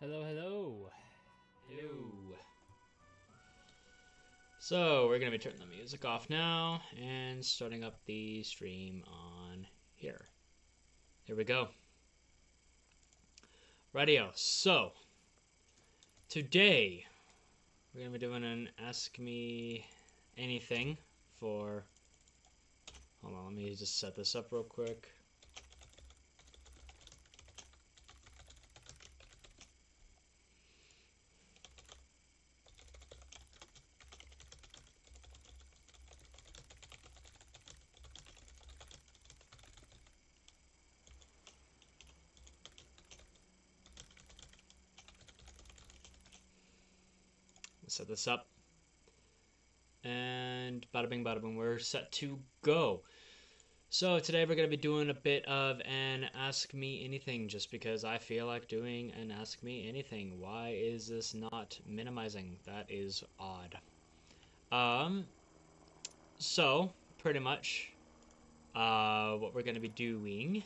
Hello, hello. Hello. So, we're going to be turning the music off now and starting up the stream on here. Here we go. Radio. So, today we're going to be doing an Ask Me Anything for... Hold on, let me just set this up real quick. Set this up, and bada bing bada boom, we're set to go. So today we're going to be doing a bit of an Ask Me Anything, just because I feel like doing an Ask Me Anything. Why is this not minimizing? That is odd. So pretty much what we're going to be doing,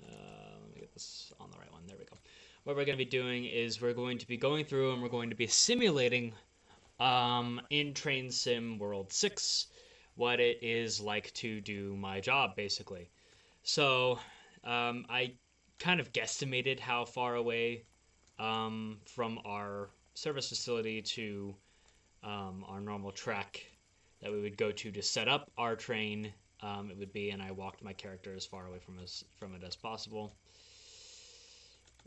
let me get this on the right one, there we go. What we're going to be doing is we're going to be going through and we're going to be simulating in Train Sim World 6, what it is like to do my job, basically. So, I kind of guesstimated how far away from our service facility to our normal track that we would go to set up our train it would be, and I walked my character as far away from it as possible.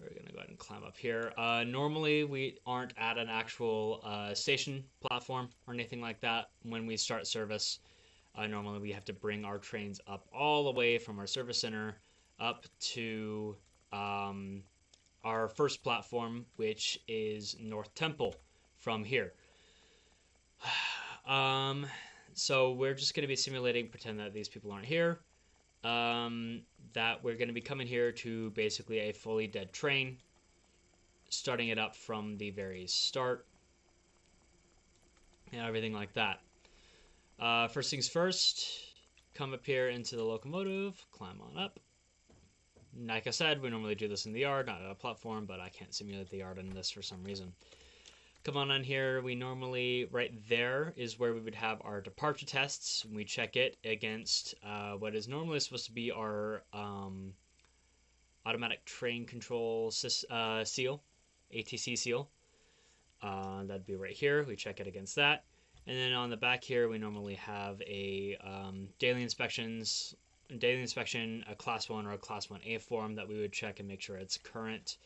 We're going to go ahead and climb up here. Normally, we aren't at an actual station platform or anything like that when we start service. Normally, we have to bring our trains up all the way from our service center up to our first platform, which is North Temple from here. So we're just going to be simulating, pretend that these people aren't here. That we're going to be coming here to basically a fully dead train, starting it up from the very start, and everything like that. First things first, come up here into the locomotive, climb on up. Like I said, we normally do this in the yard, not at a platform, but I can't simulate the yard in this for some reason. Come on here, we normally, right there is where we would have our departure tests. We check it against what is normally supposed to be our automatic train control seal, ATC seal. That'd be right here, we check it against that. And then on the back here, we normally have a daily inspection, a class 1 or a class 1A form that we would check and make sure it's current.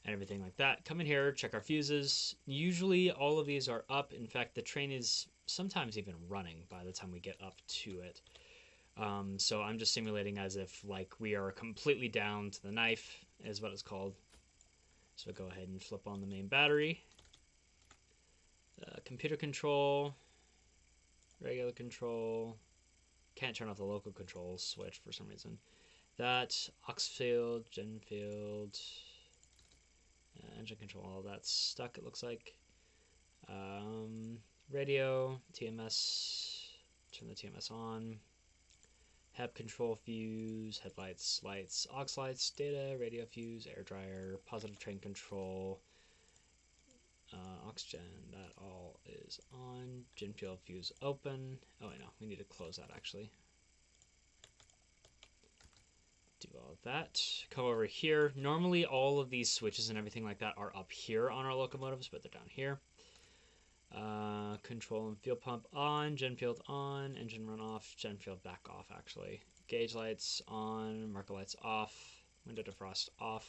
And everything like that. Come in here, check our fuses. Usually all of these are up. In fact, the train is sometimes even running by the time we get up to it. So I'm just simulating as if like we are completely down to the knife, is what it's called. So go ahead and flip on the main battery. Computer control, regular control. Can't turn off the local control switch for some reason. That, aux field, gen field. Engine control, all that's stuck, it looks like. Radio, TMS, turn the TMS on. HEP control fuse, headlights, lights, aux lights, data, radio fuse, air dryer, positive train control, oxygen, that all is on. Gen fuel fuse open. Oh, wait, no, we need to close that actually. Do all of that. Come over here. Normally all of these switches and everything like that are up here on our locomotives, but they're down here. Control and fuel pump on, gen field on, engine run off, gen field back off actually. Gauge lights on, marker lights off, window defrost off.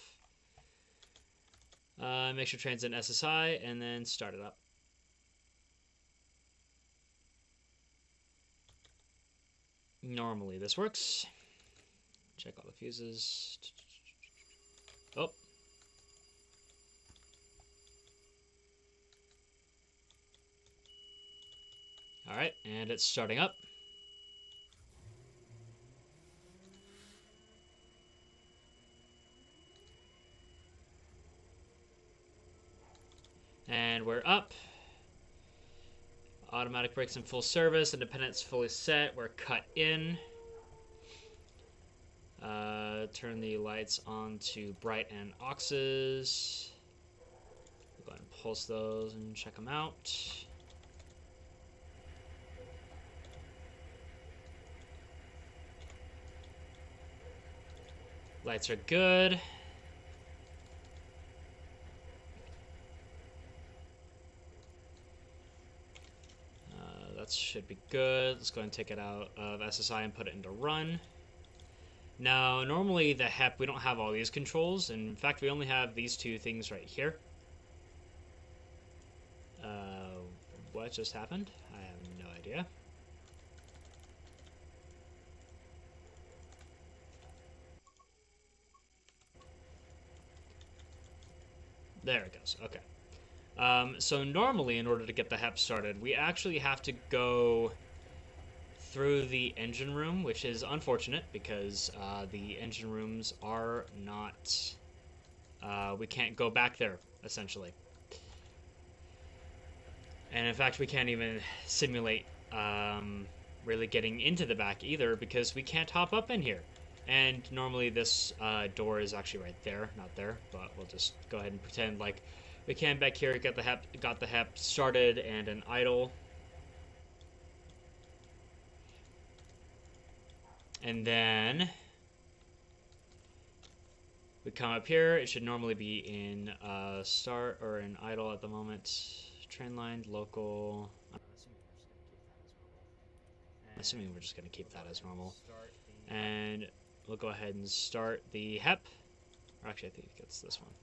Make sure train's in SSI and then start it up. Normally this works. Check all the fuses. Oh. Alright, and it's starting up. And we're up. Automatic brakes in full service. Independence fully set. We're cut in. Turn the lights on to bright and auxes. pulse those and check them out. Lights are good. That should be good. Let's go ahead and take it out of SSI and put it into run. Now, normally the HEP, we don't have all these controls. In fact, we only have these two things right here. What just happened? I have no idea. There it goes. Okay. So normally, in order to get the HEP started, we actually have to go through the engine room, which is unfortunate because the engine rooms are not... we can't go back there, essentially. And in fact, we can't even simulate really getting into the back either because we can't hop up in here. And normally this door is actually right there, not there, but we'll just go ahead and pretend like we can back here, got the HEP started and an idle. And then we come up here. It should normally be in start or in idle at the moment. Train line, local. I'm assuming we're just going to keep that as normal. And we'll go ahead and start the HEP. Or actually, I think it's this one.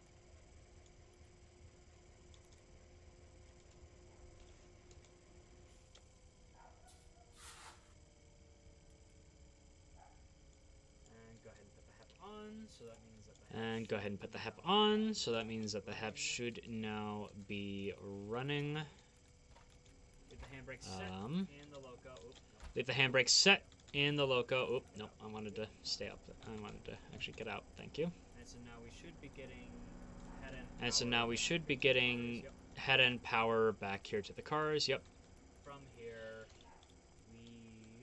And go ahead and put the HEP on, so that means that the HEP should now be running. Leave the handbrake set in the loco. Leave the handbrake set in the loco. Oop, nope, I wanted to stay up. I wanted to actually get out. Thank you. And so now we should be getting head end power. And so now we should be getting head end power back here to the cars. Yep.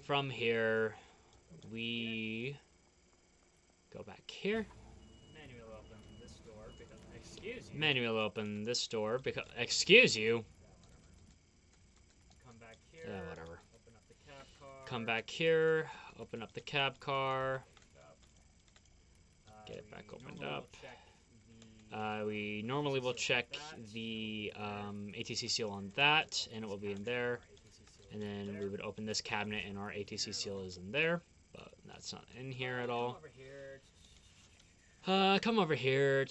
From here, we go back here. Manual open this door because excuse you. Come back here. Yeah, whatever. Open up the cab car. Come back here. Open up the cab car. Get it back opened up. We normally will check the ATC seal on that, and it will be in there. And then we would open this cabinet, and our ATC seal is in there, but that's not in here at all. Come over here.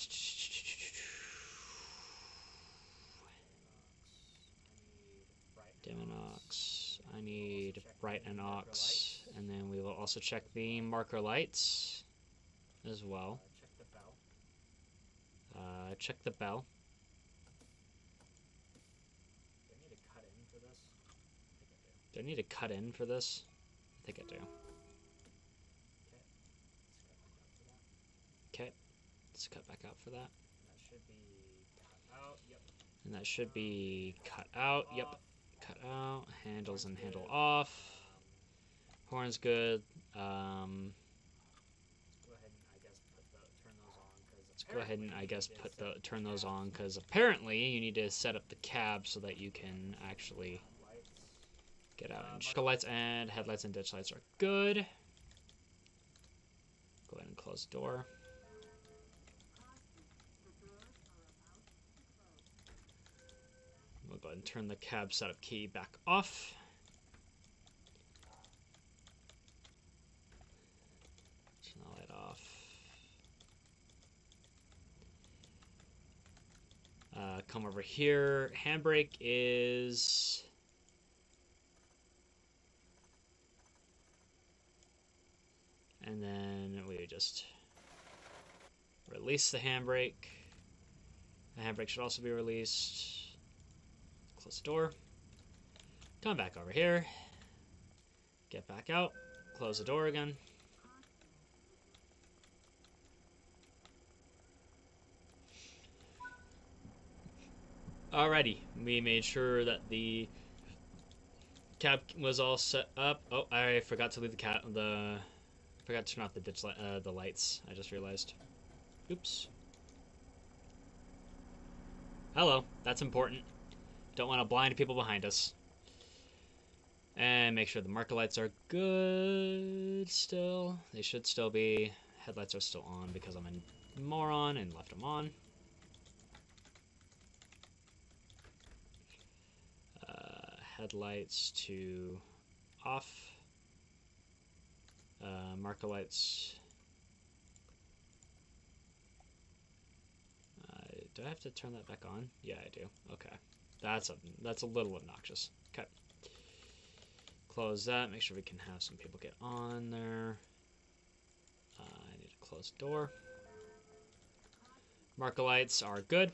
Dim and aux. I need bright and aux. And then we will also check the marker lights as well. Check the bell. Do I need to cut in for this? I think I do. Okay, let's cut back out for that. And that should be cut out. Yep, cut out. Handles and handle off. Horn's good. Let's go ahead and I guess turn those on because apparently you need to set up the cab so that you can actually get out. And check lights and headlights and ditch lights are good. Go ahead and close the door. We'll go ahead and turn the cab setup key back off. Turn the light off. Come over here. Handbrake is... And then we just release the handbrake. The handbrake should also be released. Close the door. Come back over here. Get back out. Close the door again. Alrighty, we made sure that the cab was all set up. Oh, I forgot to leave forgot to turn off the lights. I just realized. Oops. Hello. That's important. Don't want to blind people behind us. And make sure the marker lights are good still. They should still be. Headlights are still on because I'm a moron and left them on. Headlights to off. Marker lights. Do I have to turn that back on? Yeah, I do. Okay. That's a little obnoxious. Okay. Close that. Make sure we can have some people get on there. I need to close the door. Marker lights are good.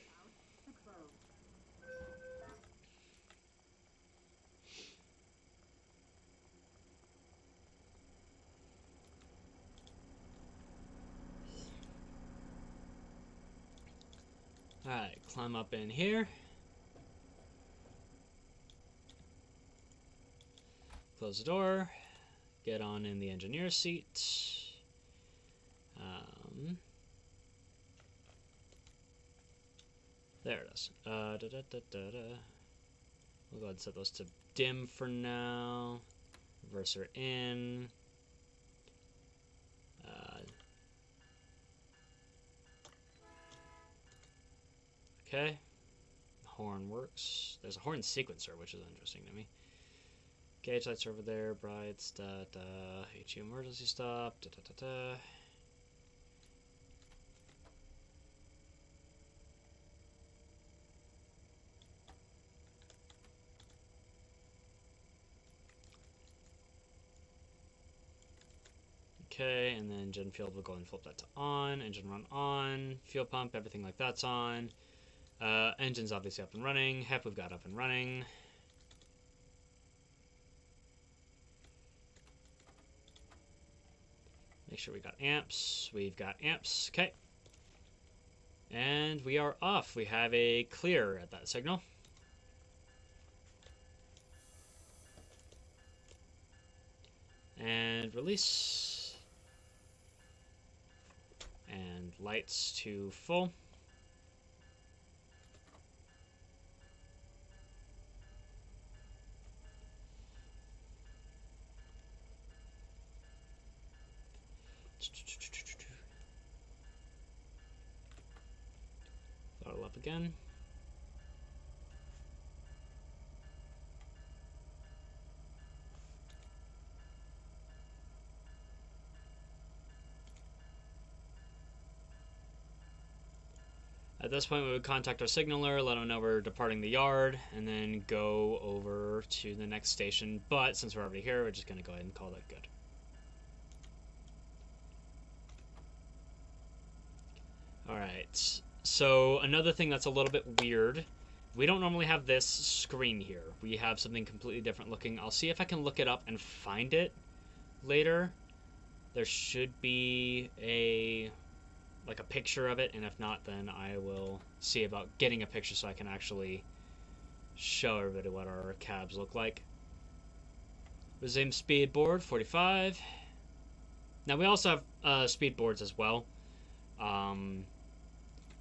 Alright, climb up in here. Close the door. Get on in the engineer's seat. There it is. We'll go ahead and set those to dim for now. Reverser in. Okay. Horn works. There's a horn sequencer, which is interesting to me. Gauge lights are over there. Brights. HU emergency stop. Okay, and then gen field will go and flip that to on. Engine run on. Fuel pump, everything like that's on. Engine's obviously up and running. HEP we've got up and running. Make sure we got amps. We've got amps. Okay. And we are off. We have a clear at that signal. And release. And lights to full. Throttle up again. At this point, we would contact our signaler, let them know we're departing the yard, and then go over to the next station. But since we're already here, we're just going to go ahead and call that good. Alright, so another thing that's a little bit weird, we don't normally have this screen here. We have something completely different looking. I'll see if I can look it up and find it later. There should be a picture of it, and if not, then I will see about getting a picture so I can actually show everybody what our cabs look like. Resume speed board, 45. Now we also have speed boards as well.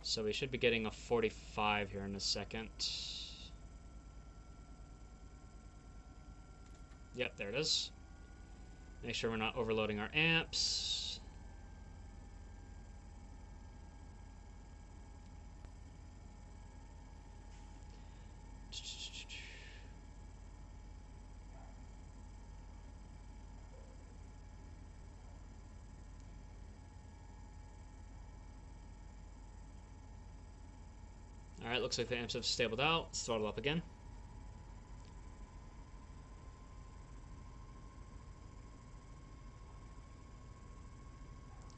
So we should be getting a 45 here in a second. Yep, there it is. Make sure we're not overloading our amps. Alright, looks like the amps have stabled out. Let's throttle up again.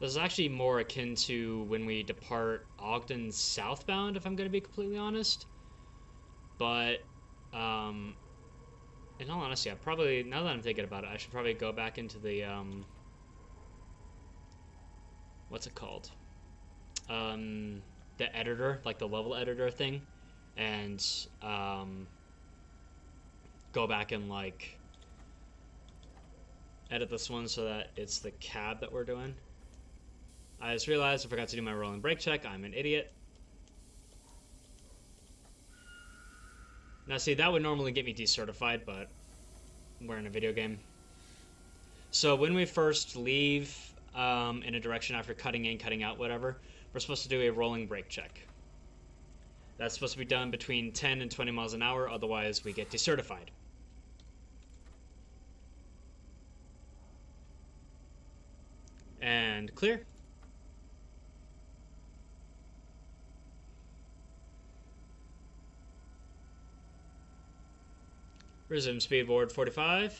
This is actually more akin to when we depart Ogden southbound, if I'm going to be completely honest. But, in all honesty, I probably, now that I'm thinking about it, I should probably go back into the, what's it called? The editor, like the level editor thing, and go back and like edit this one so that it's the cab that we're doing. I just realized I forgot to do my rolling brake check. I'm an idiot. Now see, that would normally get me decertified, but we're in a video game. So when we first leave in a direction after cutting in, cutting out, whatever, we're supposed to do a rolling brake check. That's supposed to be done between 10 and 20 miles an hour, otherwise we get decertified. And clear. Resume speedboard 45.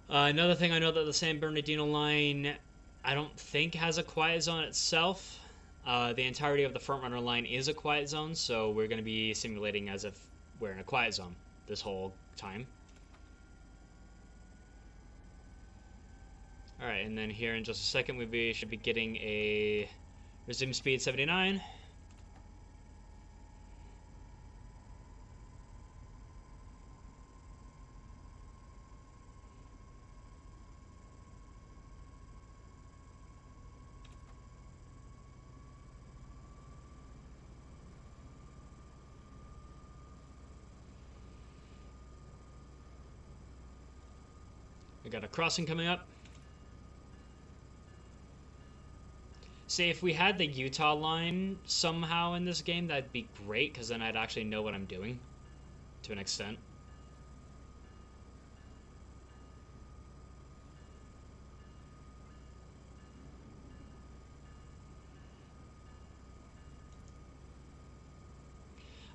Another thing I know that the San Bernardino line, I don't think has a quiet zone itself. The entirety of the front runner line is a quiet zone, so we're going to be simulating as if we're in a quiet zone this whole time. Alright, and then here in just a second we should be getting a resume speed 79. We got a crossing coming up. See, if we had the Utah line somehow in this game, that'd be great, because then I'd actually know what I'm doing, to an extent.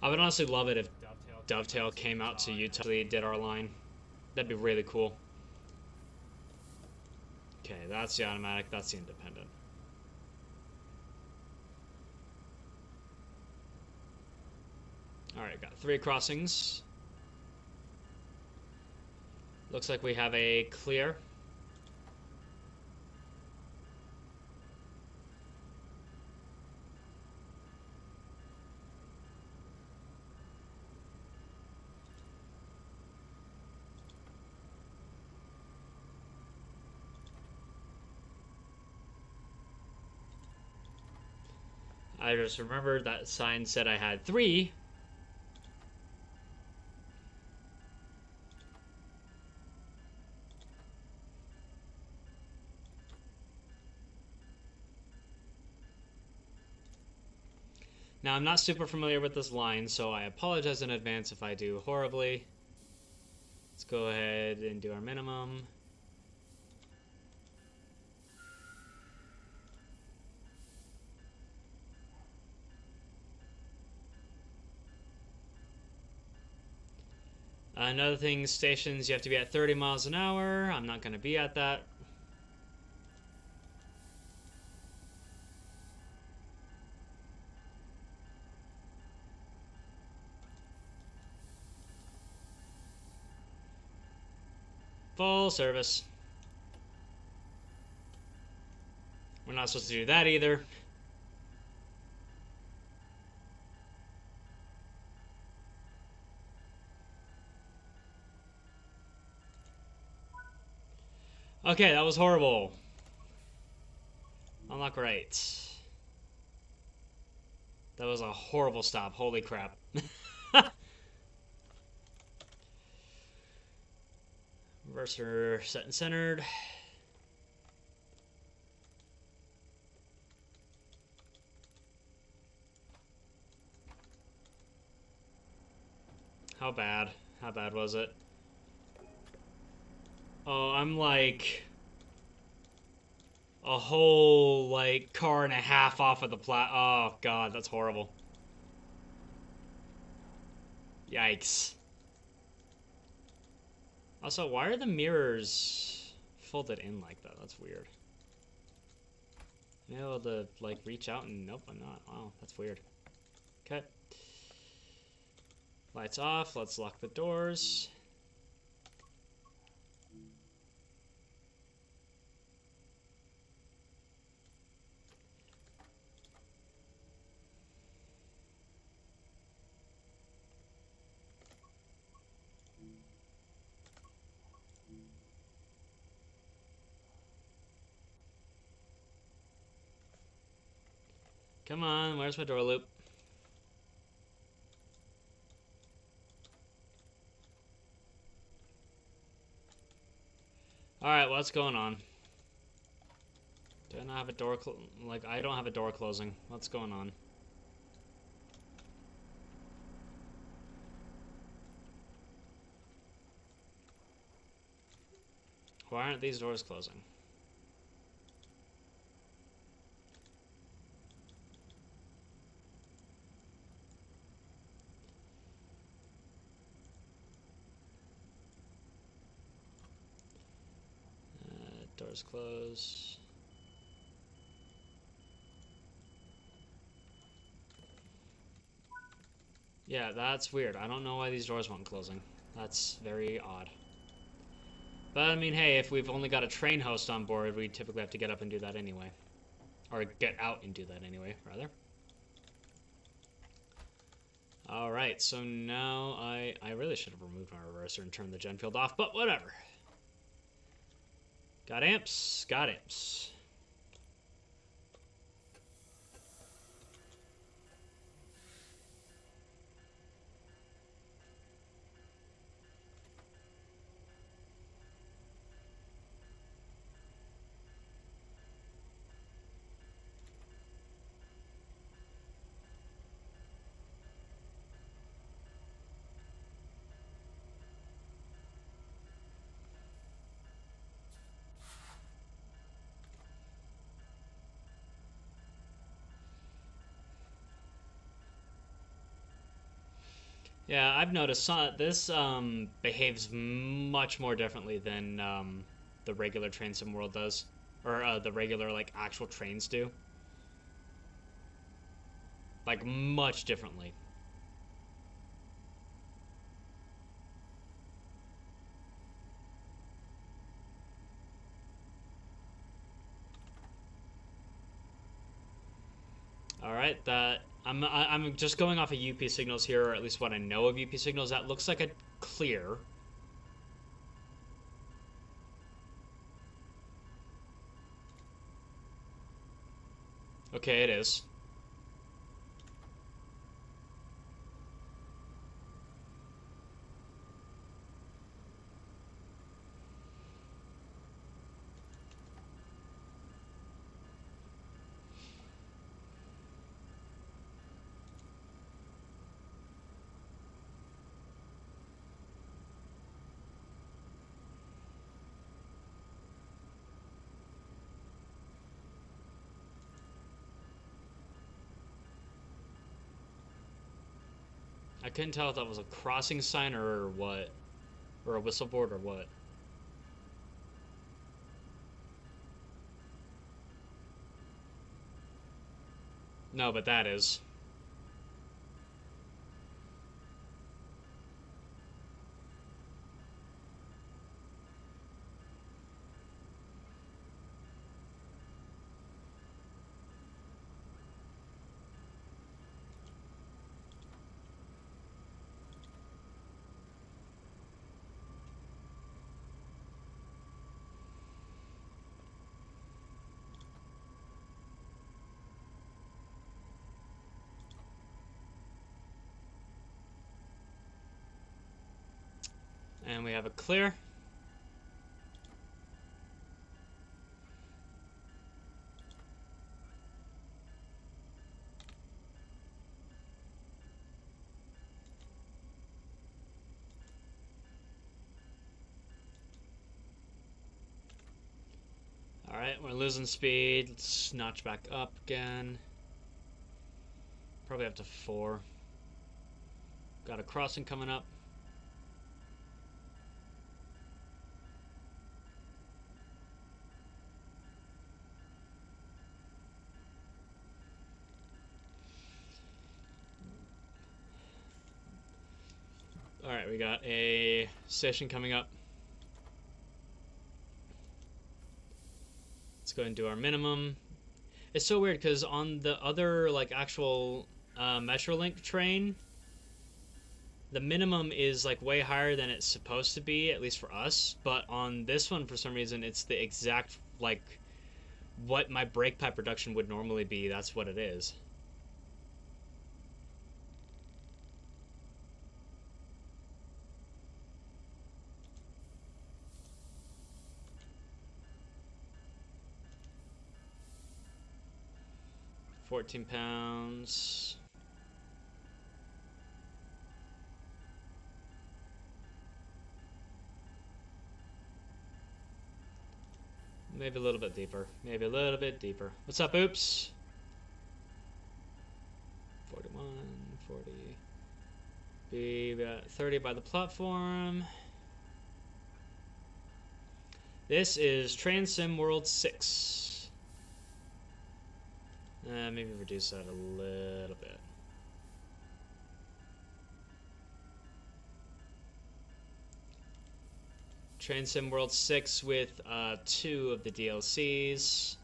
I would honestly love it if Dovetail came out to Utah and did our line. That'd be really cool. Okay, that's the automatic, that's the independent. Alright, got 3 crossings. Looks like we have a clear. I just remembered that sign said I had 3. Now, I'm not super familiar with this line, so I apologize in advance if I do horribly. Let's go ahead and do our minimum. Another thing, stations, you have to be at 30 miles an hour. I'm not going to be at that. Full service. We're not supposed to do that either. Okay, that was horrible. Unlock right. That was a horrible stop. Holy crap. Reverser set and centered. How bad? How bad was it? Oh, I'm like a whole like car and a half off of the oh god, that's horrible. Yikes. Also, why are the mirrors folded in like that? That's weird. I'm able to like reach out and nope, I'm not. Wow, that's weird. Okay. Lights off, let's lock the doors. Come on, where's my door loop? Alright, what's going on? Do I not have a door like, I don't have a door closing. What's going on? Why aren't these doors closing? Doors close. Yeah, that's weird. I don't know why these doors weren't closing. That's very odd. But, I mean, hey, if we've only got a train host on board, we typically have to get up and do that anyway. Or get out and do that anyway, rather. Alright, so now I really should have removed my reverser and turned the gen field off, but whatever. Got amps? Got amps. Yeah, I've noticed this behaves much more differently than the regular train sim world does, or the regular like actual trains do. Like much differently. All right, that I'm just going off of UP signals here, or at least what I know of UP signals. That looks like a clear. Okay, it is. I couldn't tell if that was a crossing sign or what, or a whistle board or what. No, but that is. And we have a clear. Alright, we're losing speed. Let's notch back up again. Probably up to 4. Got a crossing coming up. Alright, we got a station coming up. Let's go ahead and do our minimum. It's so weird because on the other like actual Metrolink train, the minimum is like way higher than it's supposed to be, at least for us. But on this one, for some reason, it's the exact like what my brake pad production would normally be. That's what it is. 14 pounds. Maybe a little bit deeper. Maybe a little bit deeper. What's up, Oops? 41, 40. Be about 30 by the platform. This is Transsim World 6. Maybe reduce that a little bit. Transsim World 6 with 2 of the DLCs.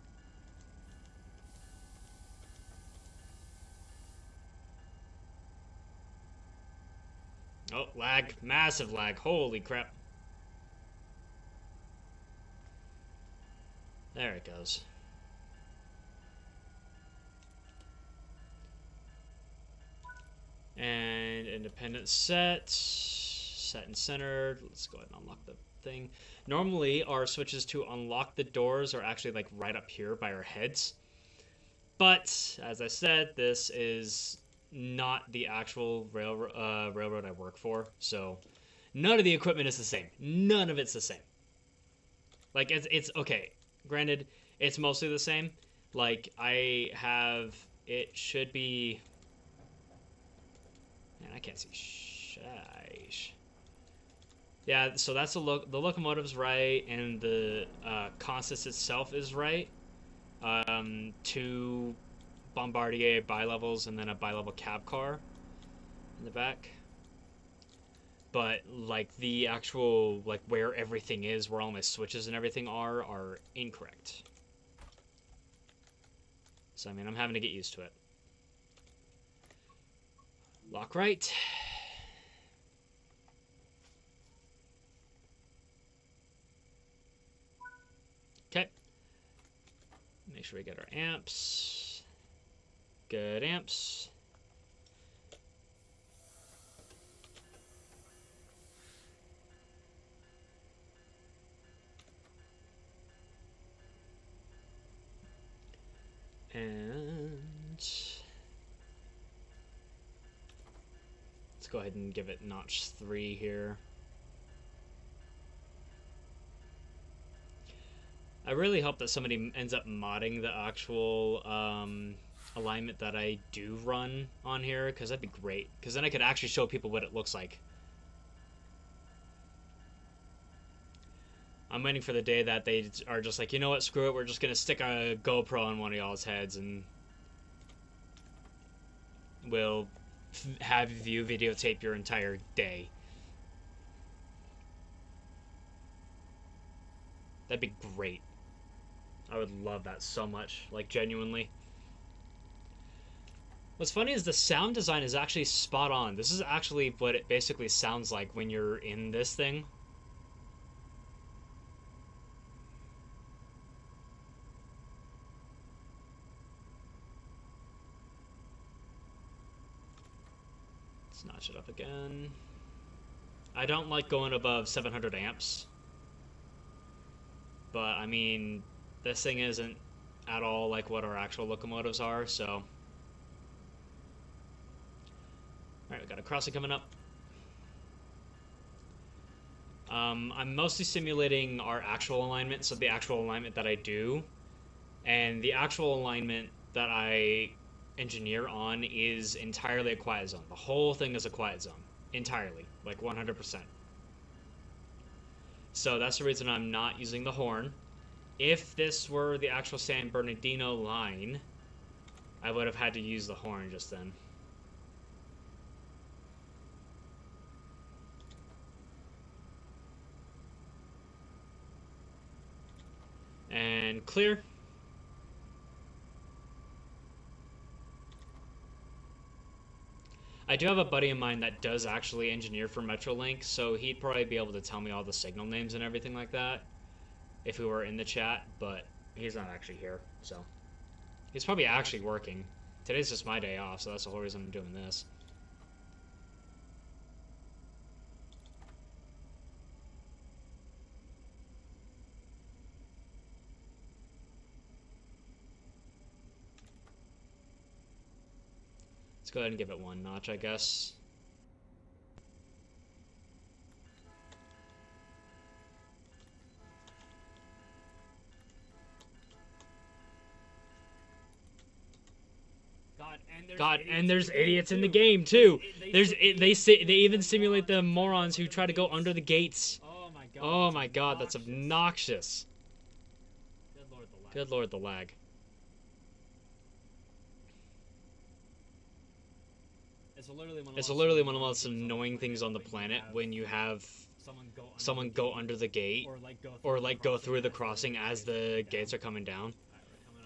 Oh, lag. Massive lag. Holy crap. There it goes. And independent set. Set and centered. Let's go ahead and unlock the thing. Normally, our switches to unlock the doors are actually like right up here by our heads. But, as I said, this is not the actual railroad I work for. So, none of the equipment is the same. None of it's the same. Like, it's okay. Granted, it's mostly the same. Like, I have... It should be... Man, I can't see. Shish. Yeah, so that's the locomotive's right, and the consist itself is right. 2 Bombardier bi-levels and then a bi-level cab car in the back. But like the actual like where everything is, where all my switches and everything are incorrect. So I mean, I'm having to get used to it. Lock right. Okay. Make sure we get our amps. Good amps. And let's go ahead and give it notch 3 here. I really hope that somebody ends up modding the actual alignment that I do run on here, because that'd be great. Because then I could actually show people what it looks like. I'm waiting for the day that they are just like, you know what, screw it, we're just going to stick a GoPro on one of y'all's heads and we'll have you videotape your entire day. That'd be great. I would love that so much, like genuinely. What's funny is the sound design is actually spot on. This is actually what it basically sounds like when you're in this thing. Let's notch it up again. I don't like going above 700 amps. But, I mean, this thing isn't at all like what our actual locomotives are, so... Alright, we got a crossing coming up. I'm mostly simulating our actual alignment, so the actual alignment that I do. And the actual alignment that I engineer on is entirely a quiet zone. The whole thing is a quiet zone. Entirely. Like 100%. So that's the reason I'm not using the horn. If this were the actual San Bernardino line, I would have had to use the horn just then. And clear. I do have a buddy of mine that does actually engineer for Metrolink, so he'd probably be able to tell me all the signal names and everything like that if we were in the chat, but he's not actually here, so he's probably actually working. Today's just my day off, so that's the whole reason I'm doing this. Let's go ahead and give it 1 notch, I guess. God, and there's idiots in the game too. They even simulate the morons who try to go under the gates. Oh my god, that's obnoxious. Good lord, the lag. It's literally one of the most annoying things on the planet when you have someone go under the gate or like go through the crossing as the gates are coming down.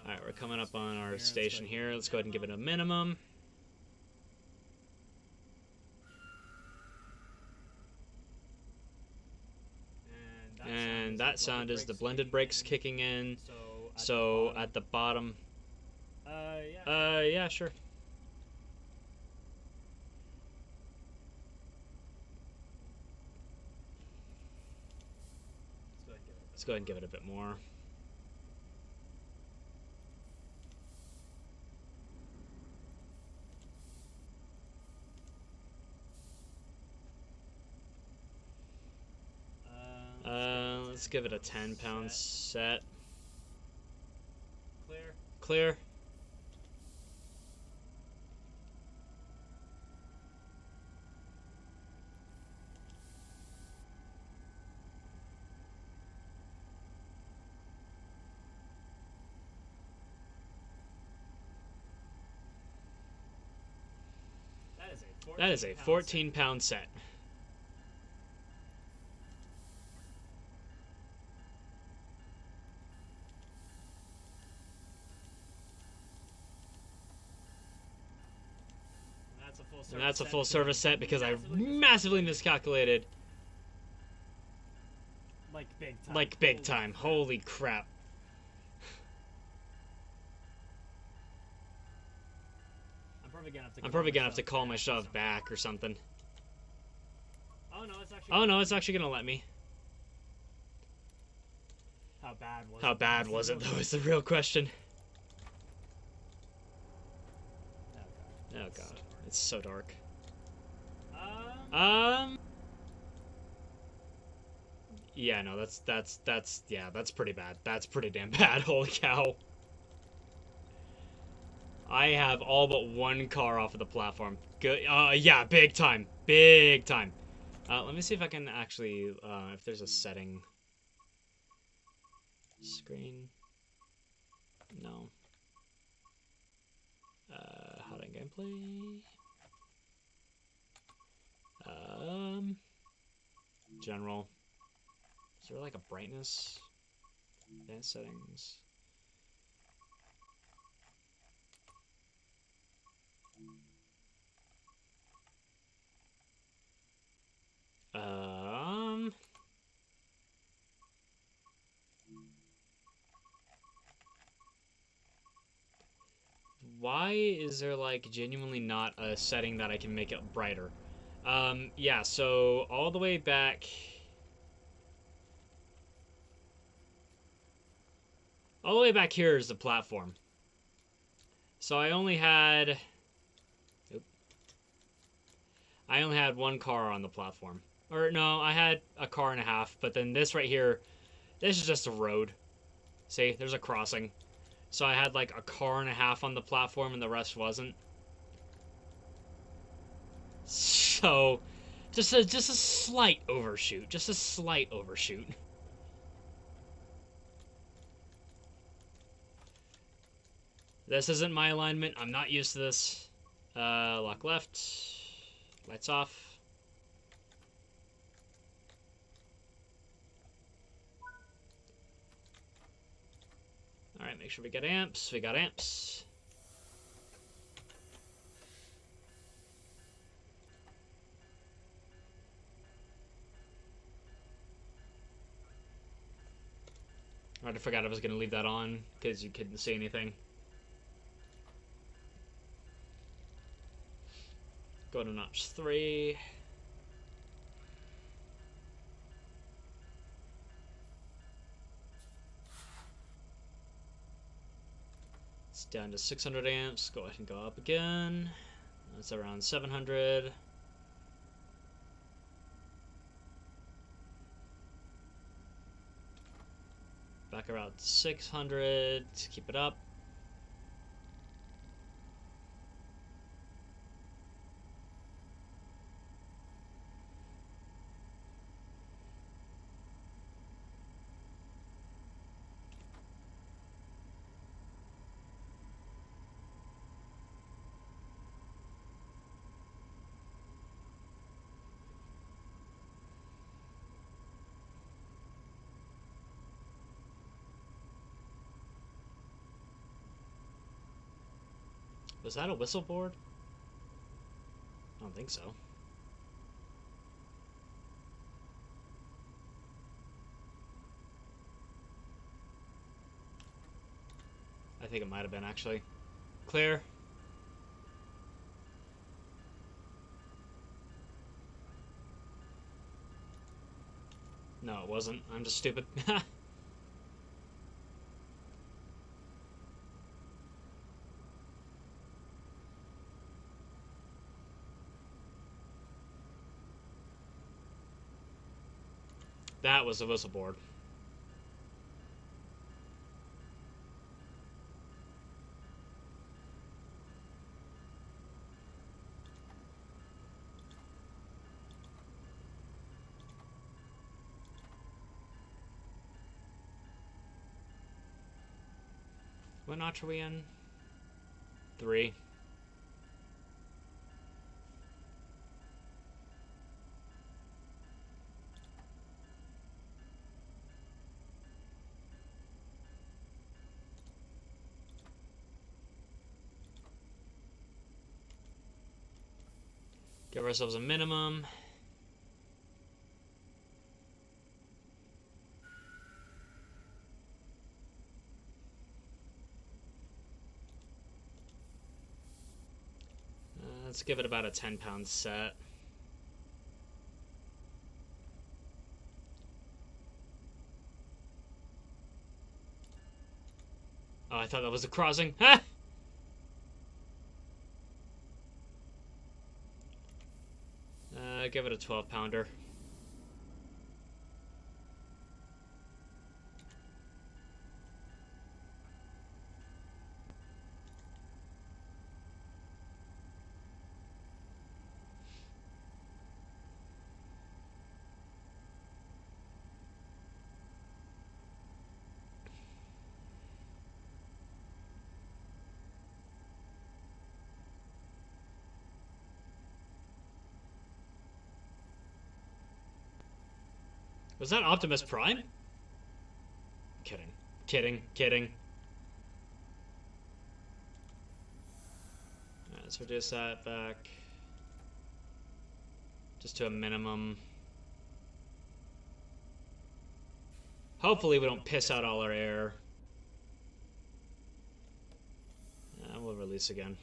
Alright, we're coming up on our station here. Let's go ahead and give it a minimum. And that sound is the blended brakes kicking in. So at the bottom. Yeah, sure. Let's go ahead and give it a bit more. Let's give it a 10-pound set. Clear. That is a 14-pound set. And that's a full service set because I massively miscalculated. Like big time. Holy crap. I'm probably gonna have to call my shove back or something. Oh no, it's actually gonna let me. How bad was it though is the real question. Oh god, it's so dark. Yeah, no, that's pretty bad. That's pretty damn bad. Holy cow. I have all but one car off of the platform. Good. Yeah, big time. Big time. Let me see if I can actually, if there's a setting. Screen. No. Howdy gameplay. General. Is there like a brightness? Advanced settings. Why is there like genuinely not a setting that I can make it brighter? Yeah, so all the way back here is the platform. So I only had one car on the platform. Or no, I had a car and a half, but then this right here, this is just a road. See, there's a crossing. So I had like a car and a half on the platform and the rest wasn't. So, just a slight overshoot. Just a slight overshoot. This isn't my alignment. I'm not used to this. Lock left. Lights off. Alright, make sure we get amps. We got amps. Alright, I forgot I was going to leave that on because you couldn't see anything. Go to notch 3. It's down to 600 amps. Go ahead and go up again. It's around 700. Back around 600. Keep it up. Was that a whistle board? I don't think so. I think it might have been, actually. Clear. No, it wasn't. I'm just stupid. That was a whistle board. What notch are we in? 3. Give ourselves a minimum. Let's give it about a 10-pound set. Oh, I thought that was a crossing. Ha! Give it a 12-pounder. Was that Optimus Prime? Kidding. Kidding. Kidding. Alright, let's reduce that back. Just to a minimum. Hopefully we don't piss out all our air. We'll release again.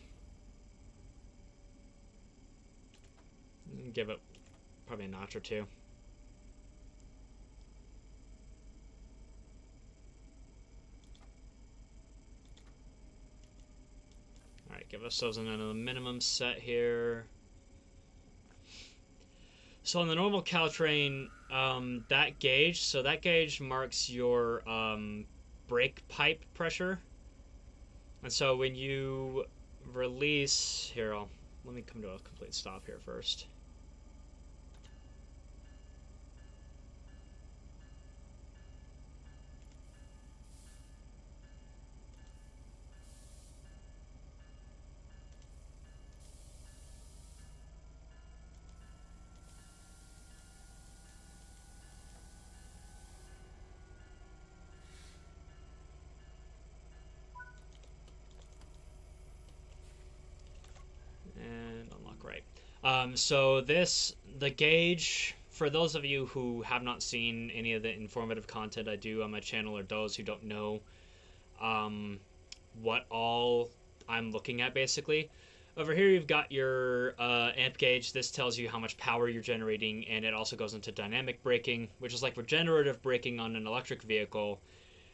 Give it probably a notch or two. Alright, give ourselves another minimum set here. So on the normal Caltrain, that gauge marks your brake pipe pressure. And so when you release, let me come to a complete stop here first. So the gauge, for those of you who have not seen any of the informative content I do on my channel, or those who don't know what all I'm looking at, basically, over here you've got your amp gauge. This tells you how much power you're generating, and it also goes into dynamic braking, which is like regenerative braking on an electric vehicle,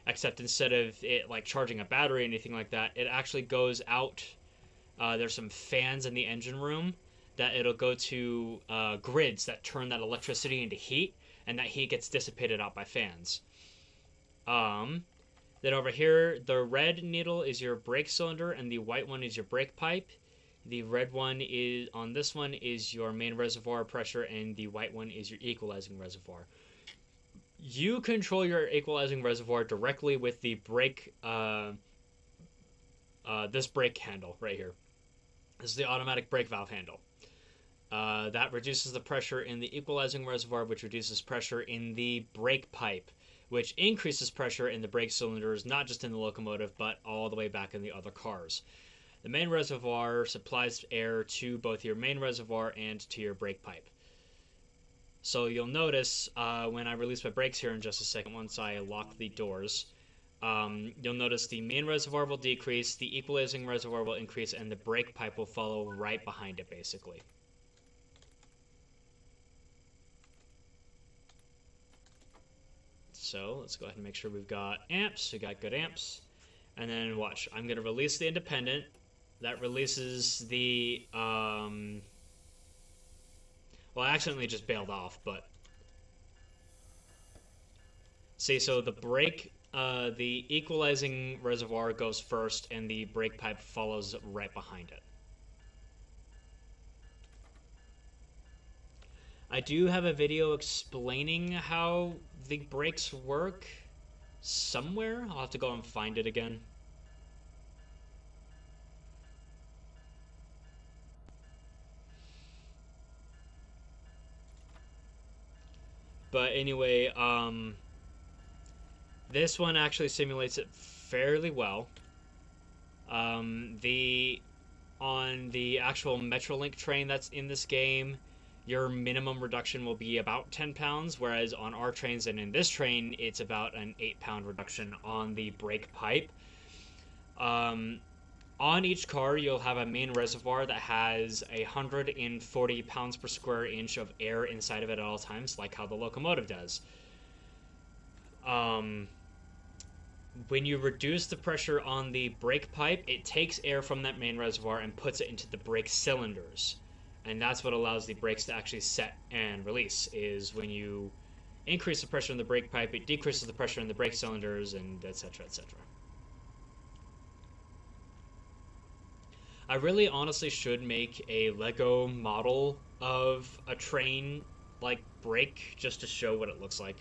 except instead of it like charging a battery or anything like that, it actually goes out there's some fans in the engine room that it'll go to grids that turn that electricity into heat, and that heat gets dissipated out by fans. Then over here, the red needle is your brake cylinder, and the white one is your brake pipe. The red one is on this one is your main reservoir pressure, and the white one is your equalizing reservoir. You control your equalizing reservoir directly with the brake, this brake handle right here. This is the automatic brake valve handle. That reduces the pressure in the equalizing reservoir, which reduces pressure in the brake pipe, which increases pressure in the brake cylinders, not just in the locomotive, but all the way back in the other cars. The main reservoir supplies air to both your main reservoir and to your brake pipe. So you'll notice when I release my brakes here in just a second, once I lock the doors, you'll notice the main reservoir will decrease, the equalizing reservoir will increase, and the brake pipe will follow right behind it, basically. So let's go ahead and make sure we've got amps. We got good amps. And then watch. I'm going to release the independent. That releases the... Well, I accidentally just bailed off, but... See, so the brake... the equalizing reservoir goes first, and the brake pipe follows right behind it. I do have a video explaining how the brakes work somewhere. I'll have to go and find it again. But anyway, this one actually simulates it fairly well. On the actual Metrolink train that's in this game, your minimum reduction will be about 10 pounds, whereas on our trains and in this train, it's about an 8-pound reduction on the brake pipe. On each car, you'll have a main reservoir that has 140 pounds per square inch of air inside of it at all times, like how the locomotive does. When you reduce the pressure on the brake pipe, it takes air from that main reservoir and puts it into the brake cylinders. And that's what allows the brakes to actually set and release, is when you increase the pressure in the brake pipe, it decreases the pressure in the brake cylinders, and etc., etc. I really honestly should make a Lego model of a train, like, brake, just to show what it looks like.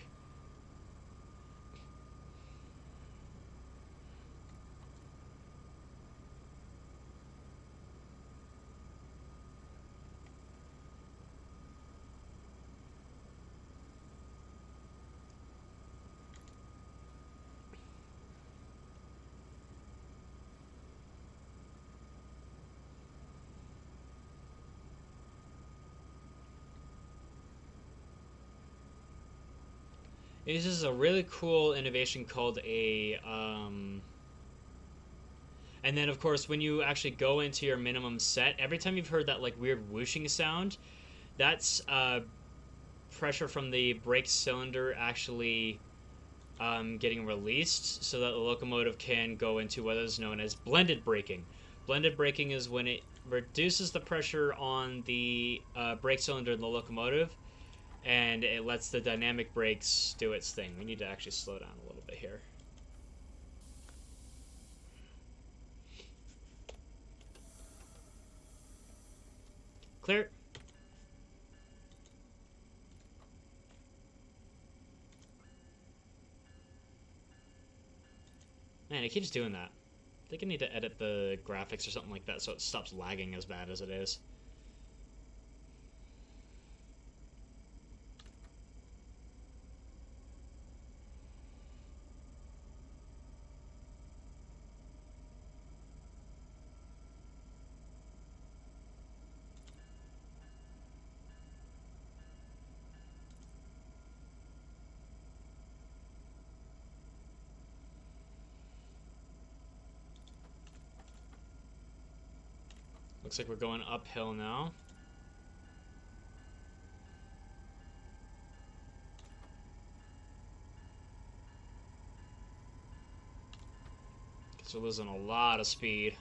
This is a really cool innovation called a, and then of course when you actually go into your minimum set, every time you've heard that like weird whooshing sound, that's pressure from the brake cylinder actually getting released so that the locomotive can go into what is known as blended braking. Blended braking is when it reduces the pressure on the brake cylinder in the locomotive, and it lets the dynamic brakes do its thing. We need to actually slow down a little bit here. Clear. Man, it keeps doing that. I think I need to edit the graphics or something like that so it stops lagging as bad as it is. Looks like we're going uphill now. So we're losing a lot of speed.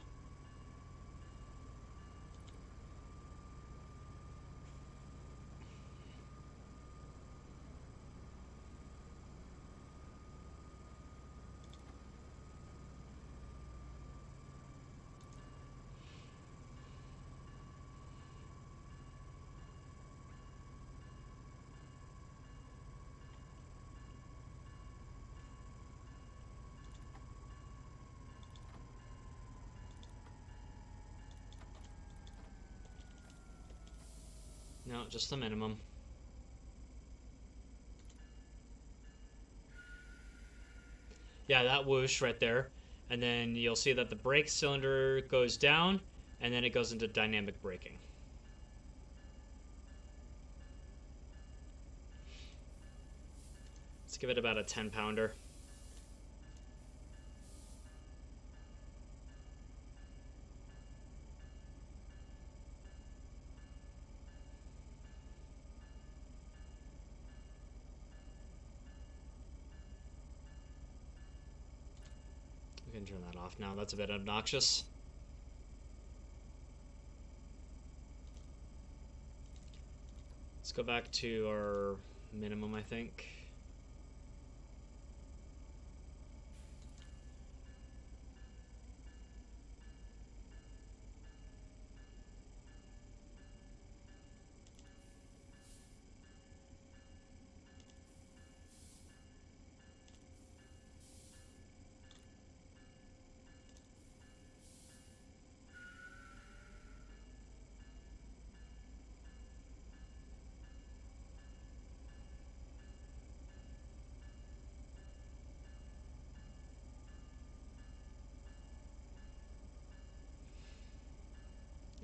No, just the minimum. Yeah, that whoosh right there. And then you'll see that the brake cylinder goes down, and then it goes into dynamic braking. Let's give it about a 10-pounder. We can turn that off now. That's a bit obnoxious. Let's go back to our minimum, I think.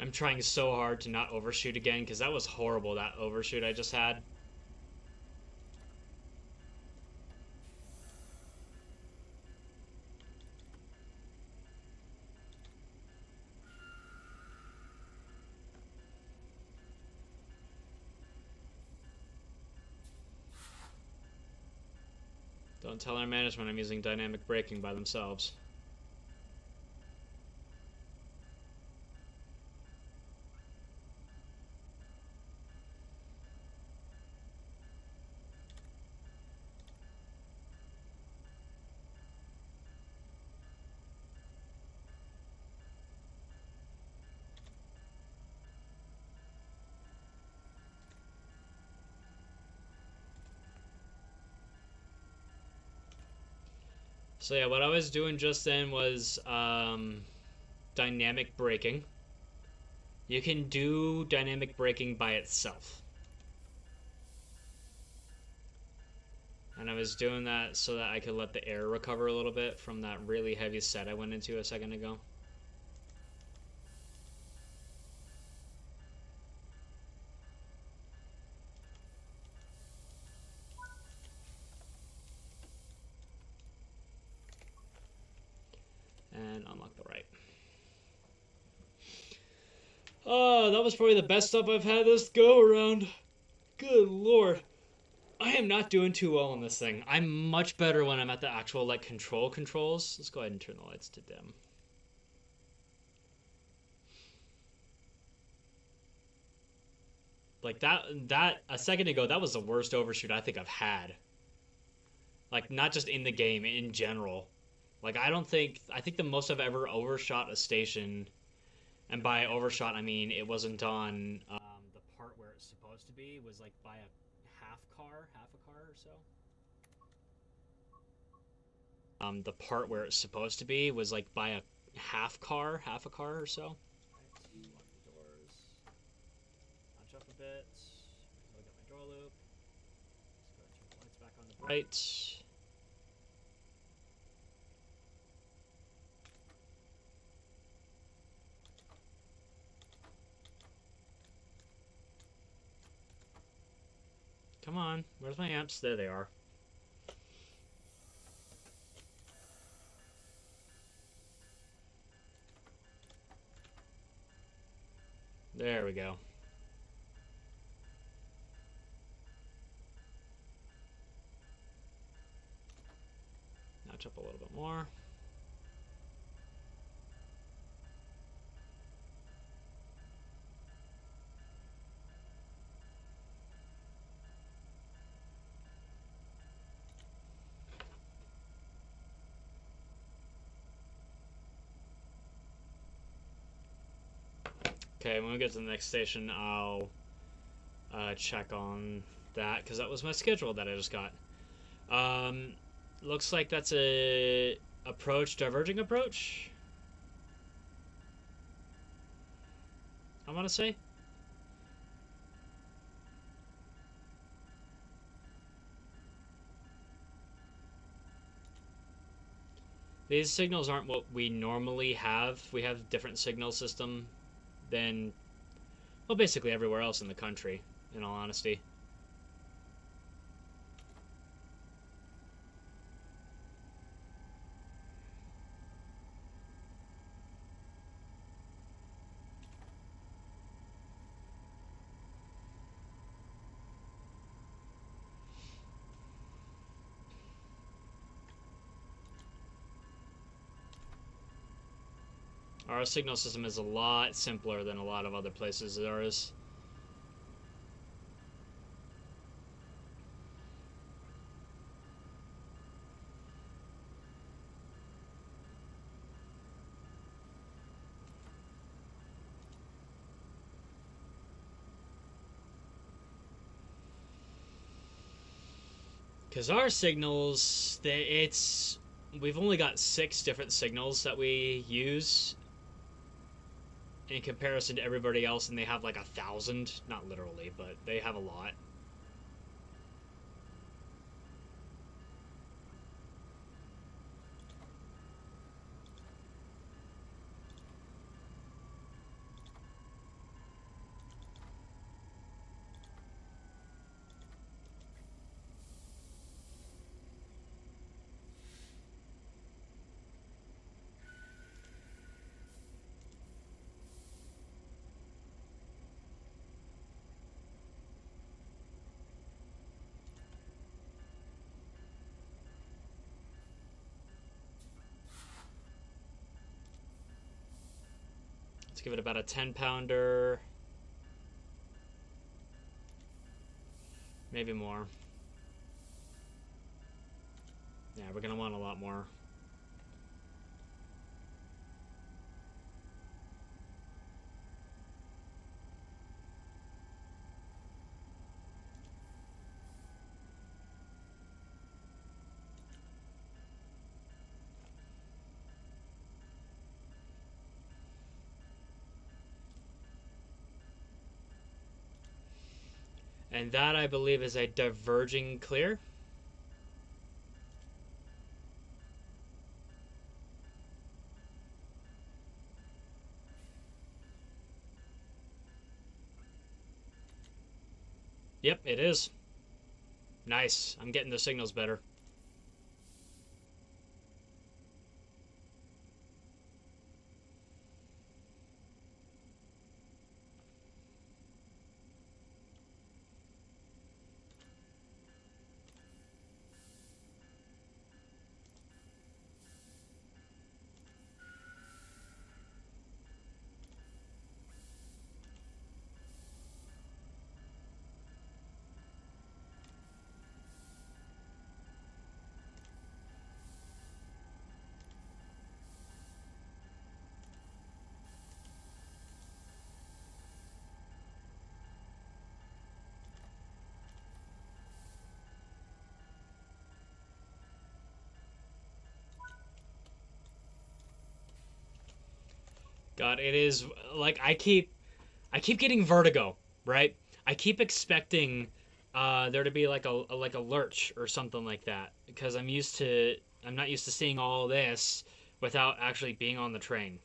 I'm trying so hard to not overshoot again, because that was horrible, that overshoot I just had. Don't tell our management I'm using dynamic braking by themselves. So yeah, what I was doing just then was dynamic braking. You can do dynamic braking by itself. And I was doing that so that I could let the air recover a little bit from that really heavy set I went into a second ago. And unlock the right. Oh, that was probably the best stuff I've had this go around. Good lord. I am not doing too well on this thing. I'm much better when I'm at the actual like controls. Let's go ahead and turn the lights to dim. Like that a second ago, that was the worst overshoot I think I've had. Like not just in the game, in general. Like I think the most I've ever overshot a station, and by overshot I mean it wasn't on the part where it's supposed to be, was like by a half a car or so. The part where it's supposed to be was like by a half a car or so. Right, lock the doors. Notch up a bit. Look at my door loop. Let's go turn the lights back on the bright. Come on, where's my amps? There they are. There we go. Notch up a little bit more. Okay, when we get to the next station, I'll check on that, because that was my schedule that I just got. Looks like that's a diverging approach. I want to say. These signals aren't what we normally have. We have different signal system than, well, basically everywhere else in the country, in all honesty. Our signal system is a lot simpler than a lot of other places there is. Because our signals, we've only got 6 different signals that we use in comparison to everybody else, and they have like 1,000. Not literally, but they have a lot. Let's give it about a 10-pounder. Maybe more. Yeah, we're going to want a lot more. And that, I believe, is a diverging clear. Yep, it is. Nice. I'm getting the signals better. God, it is like I keep getting vertigo, right? I keep expecting there to be like a lurch or something like that because I'm not used to seeing all this without actually being on the train.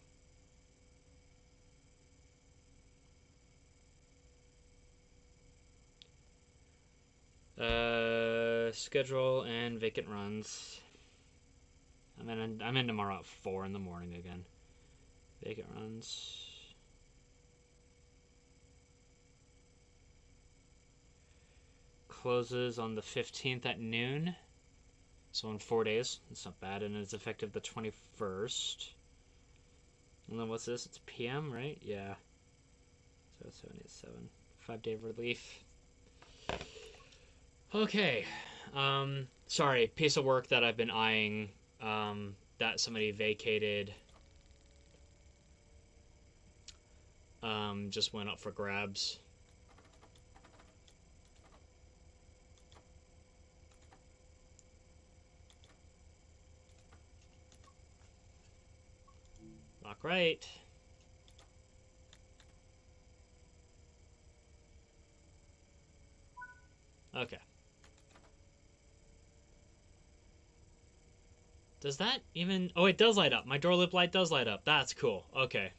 Schedule and vacant runs. I'm in tomorrow at 4 in the morning again. Vacant runs. Closes on the 15th at noon. So in 4 days. It's not bad, and it's effective the 21st. And then what's this? It's PM, right? Yeah. So 787. 5-day relief. Okay. Sorry. Piece of work that I've been eyeing. That somebody vacated. Just went up for grabs. Lock right. Okay. Does that even... Oh, it does light up. My door lip light does light up. That's cool. Okay.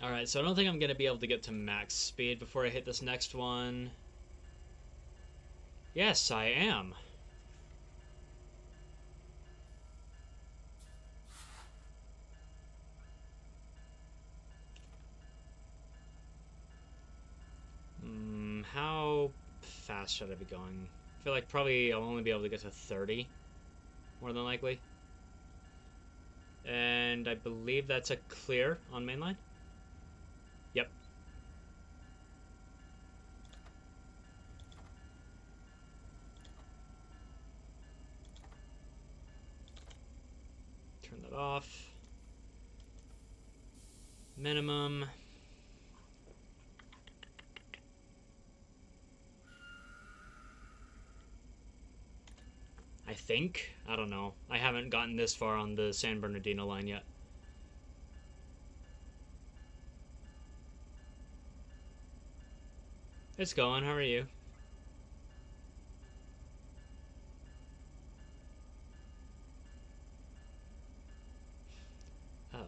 Alright, so I don't think I'm going to be able to get to max speed before I hit this next one. Yes, I am. How fast should I be going? I feel like probably I'll only be able to get to 30, more than likely. And I believe that's a clear on mainline. Yep. Turn that off. Minimum. I think. I don't know. I haven't gotten this far on the San Bernardino line yet. It's going. How are you? Oh.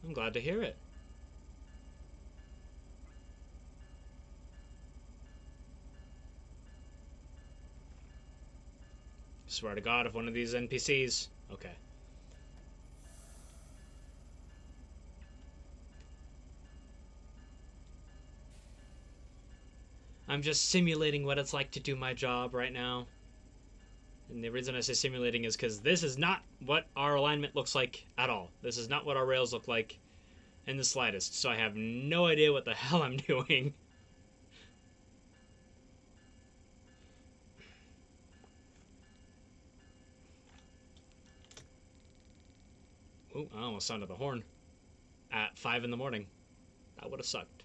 I'm glad to hear it. Swear to God, if one of these NPCs... Okay. I'm just simulating what it's like to do my job right now. And the reason I say simulating is because this is not what our alignment looks like at all. This is not what our rails look like in the slightest. So I have no idea what the hell I'm doing. Ooh, I almost sounded the horn at 5 in the morning. That would have sucked.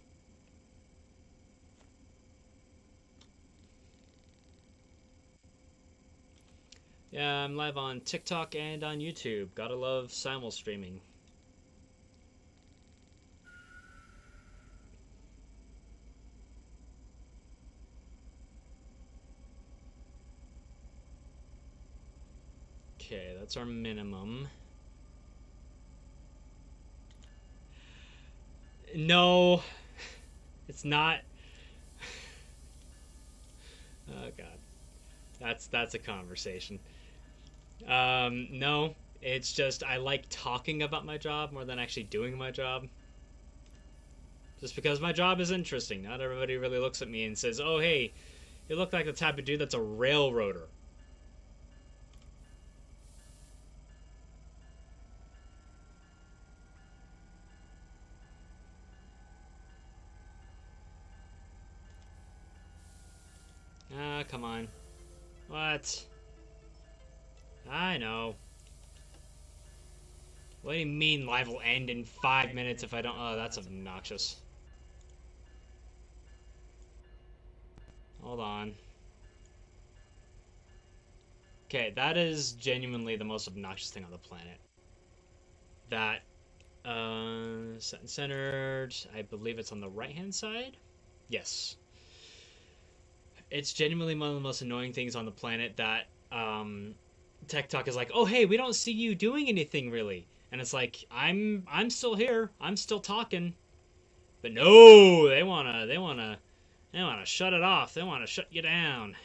Yeah, I'm live on TikTok and on YouTube. Gotta love simul streaming. Okay, that's our minimum. No, it's not. Oh God, that's a conversation. No, it's just I like talking about my job more than actually doing my job. Just because my job is interesting. Not everybody really looks at me and says, "Oh, hey, you look like the type of dude that's a railroader." Ah, come on. What? I know. What do you mean live will end in 5 minutes if I don't... Oh, that's obnoxious. Hold on. Okay, that is genuinely the most obnoxious thing on the planet. That, set and centered. I believe it's on the right-hand side? Yes. It's genuinely one of the most annoying things on the planet that, Tech Talk is like, oh, hey, we don't see you doing anything, really. And it's like, I'm still here. I'm still talking. But no, they wanna shut it off. They wanna shut you down.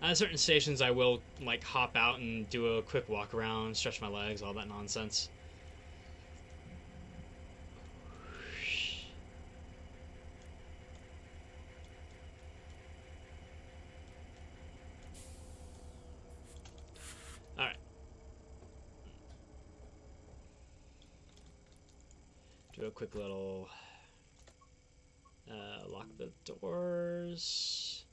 At certain stations, I will, like, hop out and do a quick walk around, stretch my legs, all that nonsense. Alright. Do a quick little... lock the doors.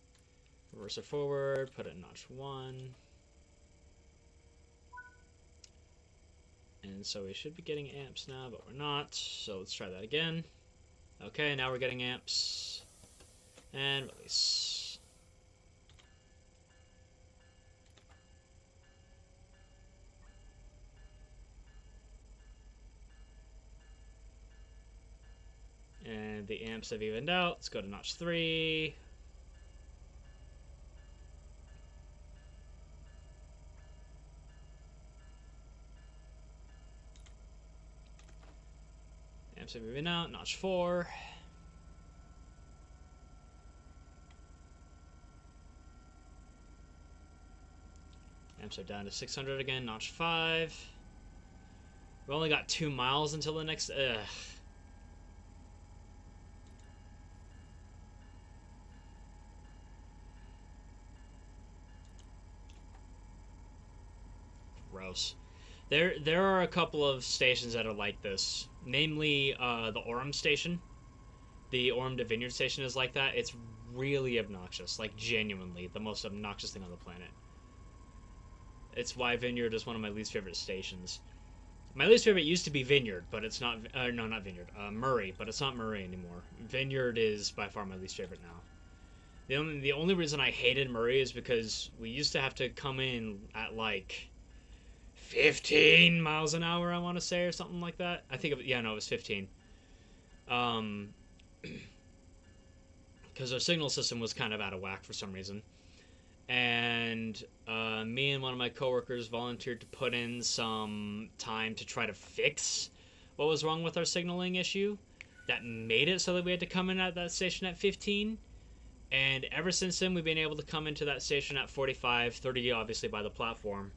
Reverse it forward, put it in notch 1. And so we should be getting amps now, but we're not. So let's try that again. Okay, now we're getting amps. And release. And the amps have evened out. Let's go to notch 3. Amps have evened out. Notch 4. Amps are down to 600 again. Notch 5. We only got 2 miles until the next... Ugh. Gross. There are a couple of stations that are like this. Namely, the Orem station. The Orem to Vineyard station is like that. It's really obnoxious. Like, genuinely, the most obnoxious thing on the planet. It's why Vineyard is one of my least favorite stations. My least favorite used to be Vineyard, but it's not... no, not Vineyard. Murray, but it's not Murray anymore. Vineyard is by far my least favorite now. The only reason I hated Murray is because we used to have to come in at, like... 15 miles an hour, I want to say, or something like that. I think, yeah, no, it was 15. Because our signal system was kind of out of whack for some reason. And me and one of my coworkers volunteered to put in some time to try to fix what was wrong with our signaling issue. That made it so that we had to come in at that station at 15. And ever since then, we've been able to come into that station at 45, 30 obviously by the platform.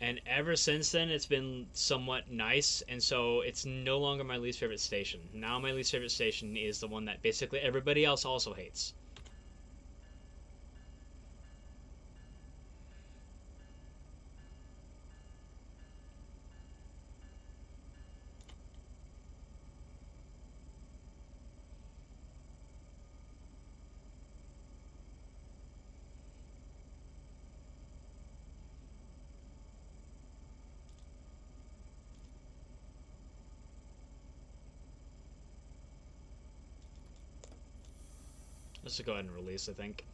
And ever since then, it's been somewhat nice, and so it's no longer my least favorite station. Now my least favorite station is the one that basically everybody else also hates. Let's just go ahead and release, I think.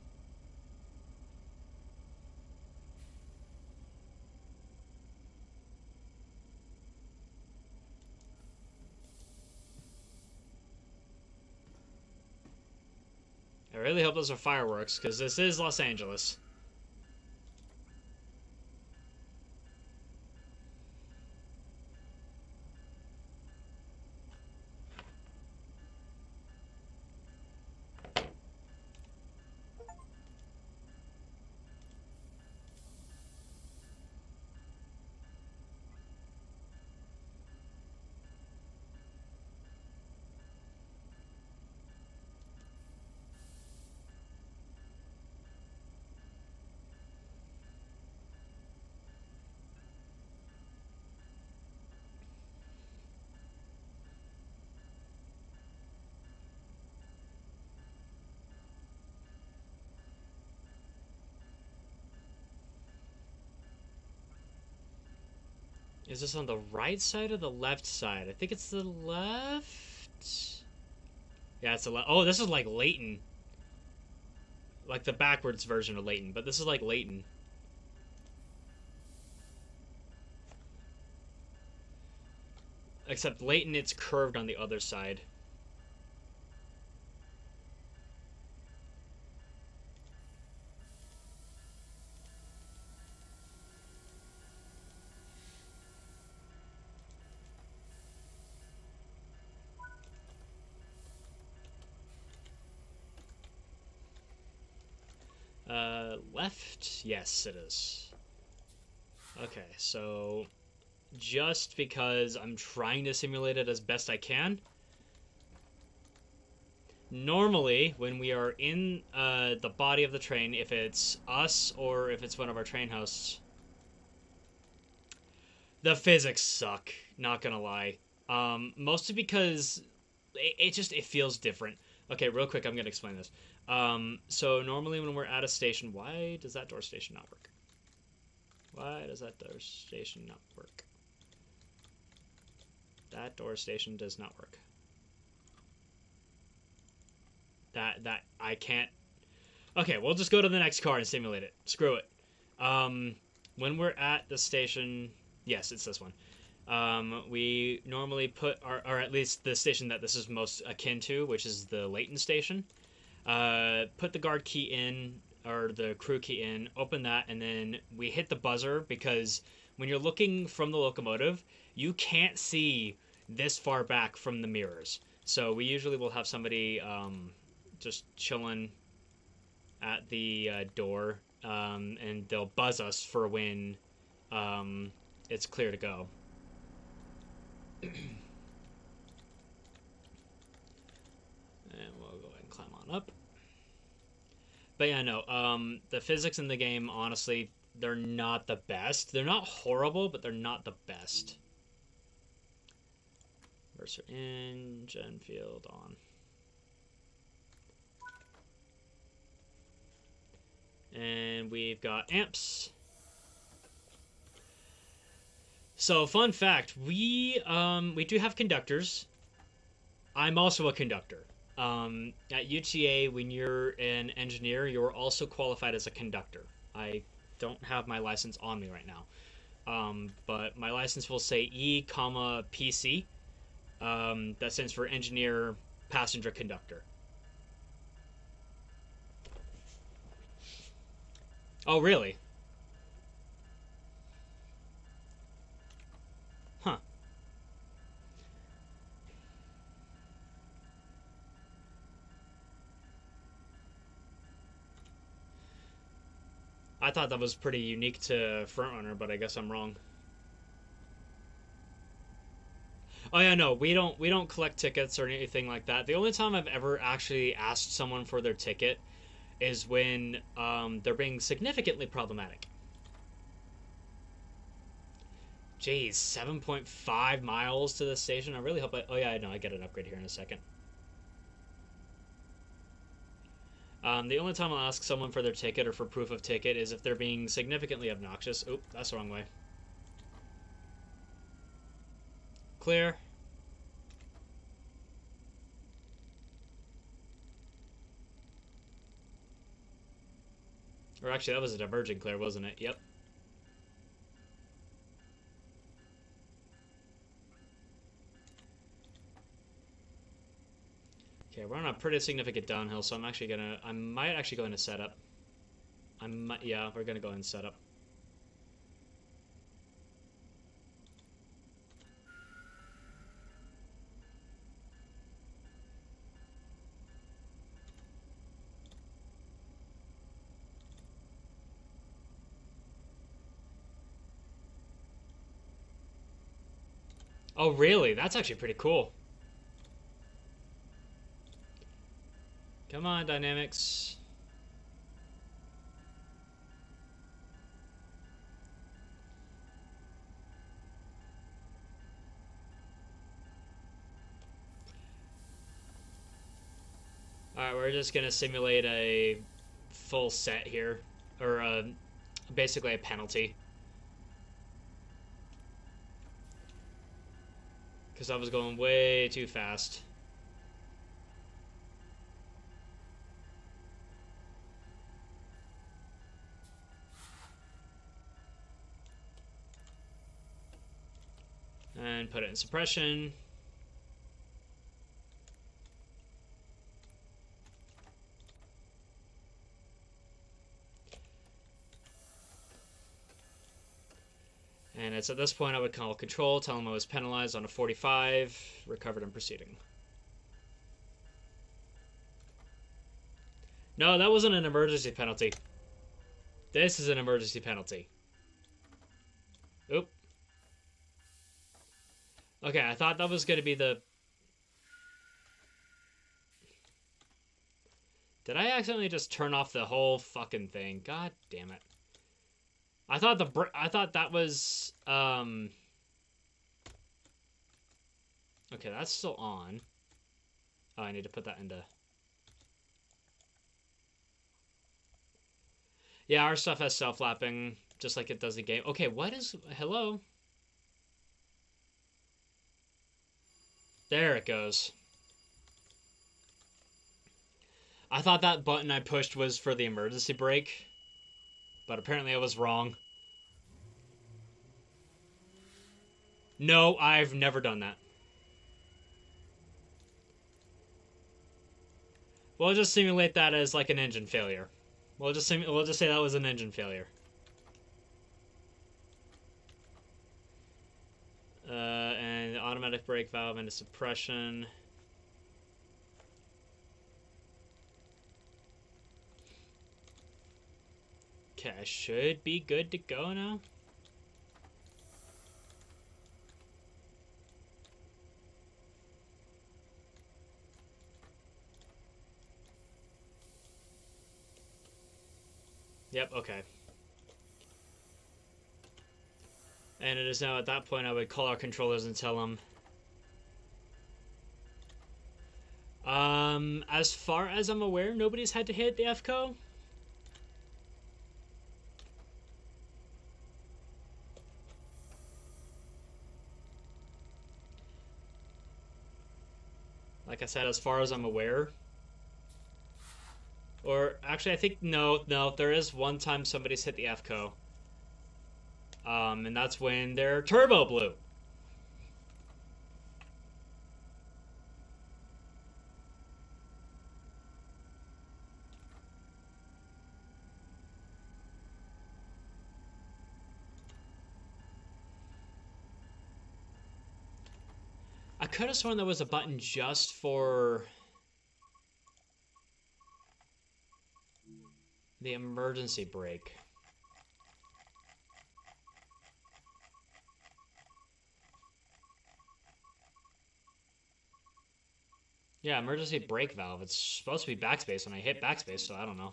I really hope those are fireworks, because this is Los Angeles. Is this on the right side or the left side? I think it's the left. Yeah, it's the left. Oh, this is like Layton. Like the backwards version of Layton, but this is like Layton. Except Layton, it's curved on the other side. Left? Yes, it is. Okay, so just because I'm trying to simulate it as best I can, normally when we are in the body of the train, if it's us or if it's one of our train hosts, the physics suck, not gonna lie. Mostly because it feels different. Okay, real quick, I'm gonna explain this. So normally when we're at a station, why does that door station not work? Why does that door station not work? That door station does not work. That I can't. Okay, we'll just go to the next car and simulate it. Screw it. When we're at the station, yes, it's this one. We normally put or at least the station that this is most akin to, which is the Leighton station. Put the guard key in, or the crew key in, open that, and then we hit the buzzer, because when you're looking from the locomotive, you can't see this far back from the mirrors. So we usually will have somebody just chilling at the door, and they'll buzz us for when it's clear to go. And we'll go ahead and climb on up. But yeah, no, the physics in the game, honestly, they're not the best. They're not horrible, but they're not the best. Mercer in, gen field on. And we've got amps. So, fun fact, we do have conductors. I'm also a conductor. At UTA, when you're an engineer, you're also qualified as a conductor. I don't have my license on me right now. But my license will say E, PC. That stands for Engineer Passenger Conductor. Oh, really? Huh. I thought that was pretty unique to Frontrunner, but I guess I'm wrong. Oh yeah, no, we don't collect tickets or anything like that. The only time I've ever actually asked someone for their ticket is when they're being significantly problematic. Jeez, 7.5 miles to the station. I really hope I... Oh yeah, I know, I get an upgrade here in a second. The only time I'll ask someone for their ticket or for proof of ticket is if they're being significantly obnoxious. Oop, that's the wrong way. Clear. Or actually, that was a divergent clear, wasn't it? Yep. Okay, we're on a pretty significant downhill, so I might actually go into setup. Yeah, we're gonna go in setup. Oh, really? That's actually pretty cool. Come on, dynamics. Alright, we're just gonna simulate a full set here. Or basically a penalty. Because I was going way too fast. And put it in suppression. And it's at this point I would call control, tell him I was penalized on a 45, recovered and proceeding. No, that wasn't an emergency penalty. This is an emergency penalty. Oop. Okay, I thought that was going to be the... Did I accidentally just turn off the whole fucking thing? God damn it. I thought that was okay, that's still on. Oh, I need to put that into... Yeah, our stuff has self-lapping just like it does in game. Okay, what is... Hello? There it goes. I thought that button I pushed was for the emergency brake, but apparently I was wrong. No, I've never done that. We'll just simulate that as like an engine failure. We'll just say that was an engine failure. And automatic brake valve into suppression. Okay, I should be good to go now. Yep, okay. And it is now at that point I would call our controllers and tell them. As far as I'm aware, nobody's had to hit the FCO. Like I said, as far as I'm aware. Or, actually, I think, no, there is one time somebody's hit the FCO. And that's when their turbo blew. I could have sworn there was a button just for the emergency brake. Yeah, emergency brake valve. It's supposed to be backspace, and I hit backspace, so I don't know.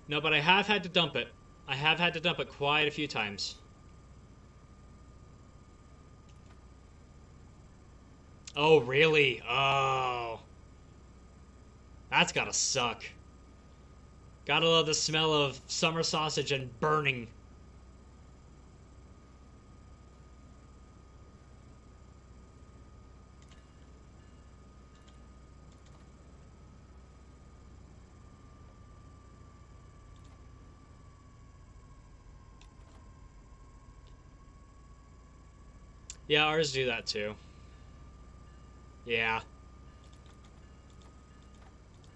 No, but I have had to dump it. I have had to dump it quite a few times. Oh, really? Oh. That's gotta suck. Gotta love the smell of summer sausage and burning. Yeah, ours do that too. Yeah.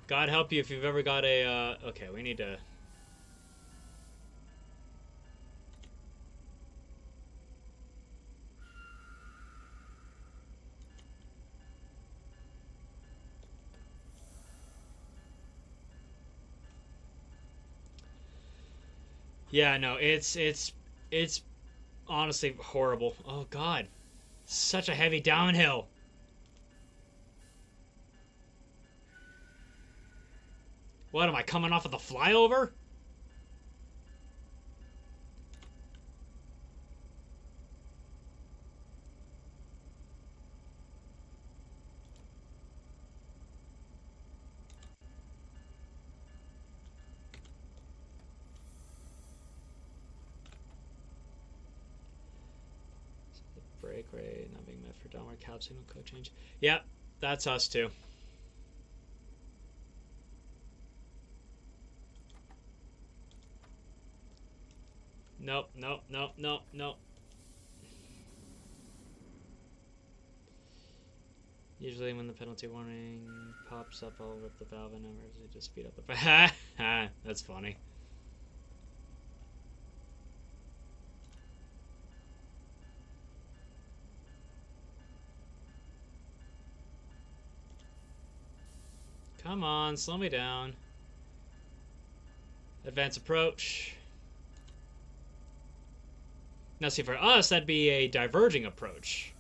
God help you if you've ever got a, okay, we need to... Yeah, no, it's honestly horrible. Oh, God. Such a heavy downhill. What, am I coming off of the flyover? Brake rate not being met for downward cab signal code change. Yep, that's us too. Nope, nope, nope, nope, nope. Usually when the penalty warning pops up, I'll rip the valve and emergency just speed up the... That's funny. Come on, slow me down. Advance approach. Now, see, for us, that'd be a diverging approach.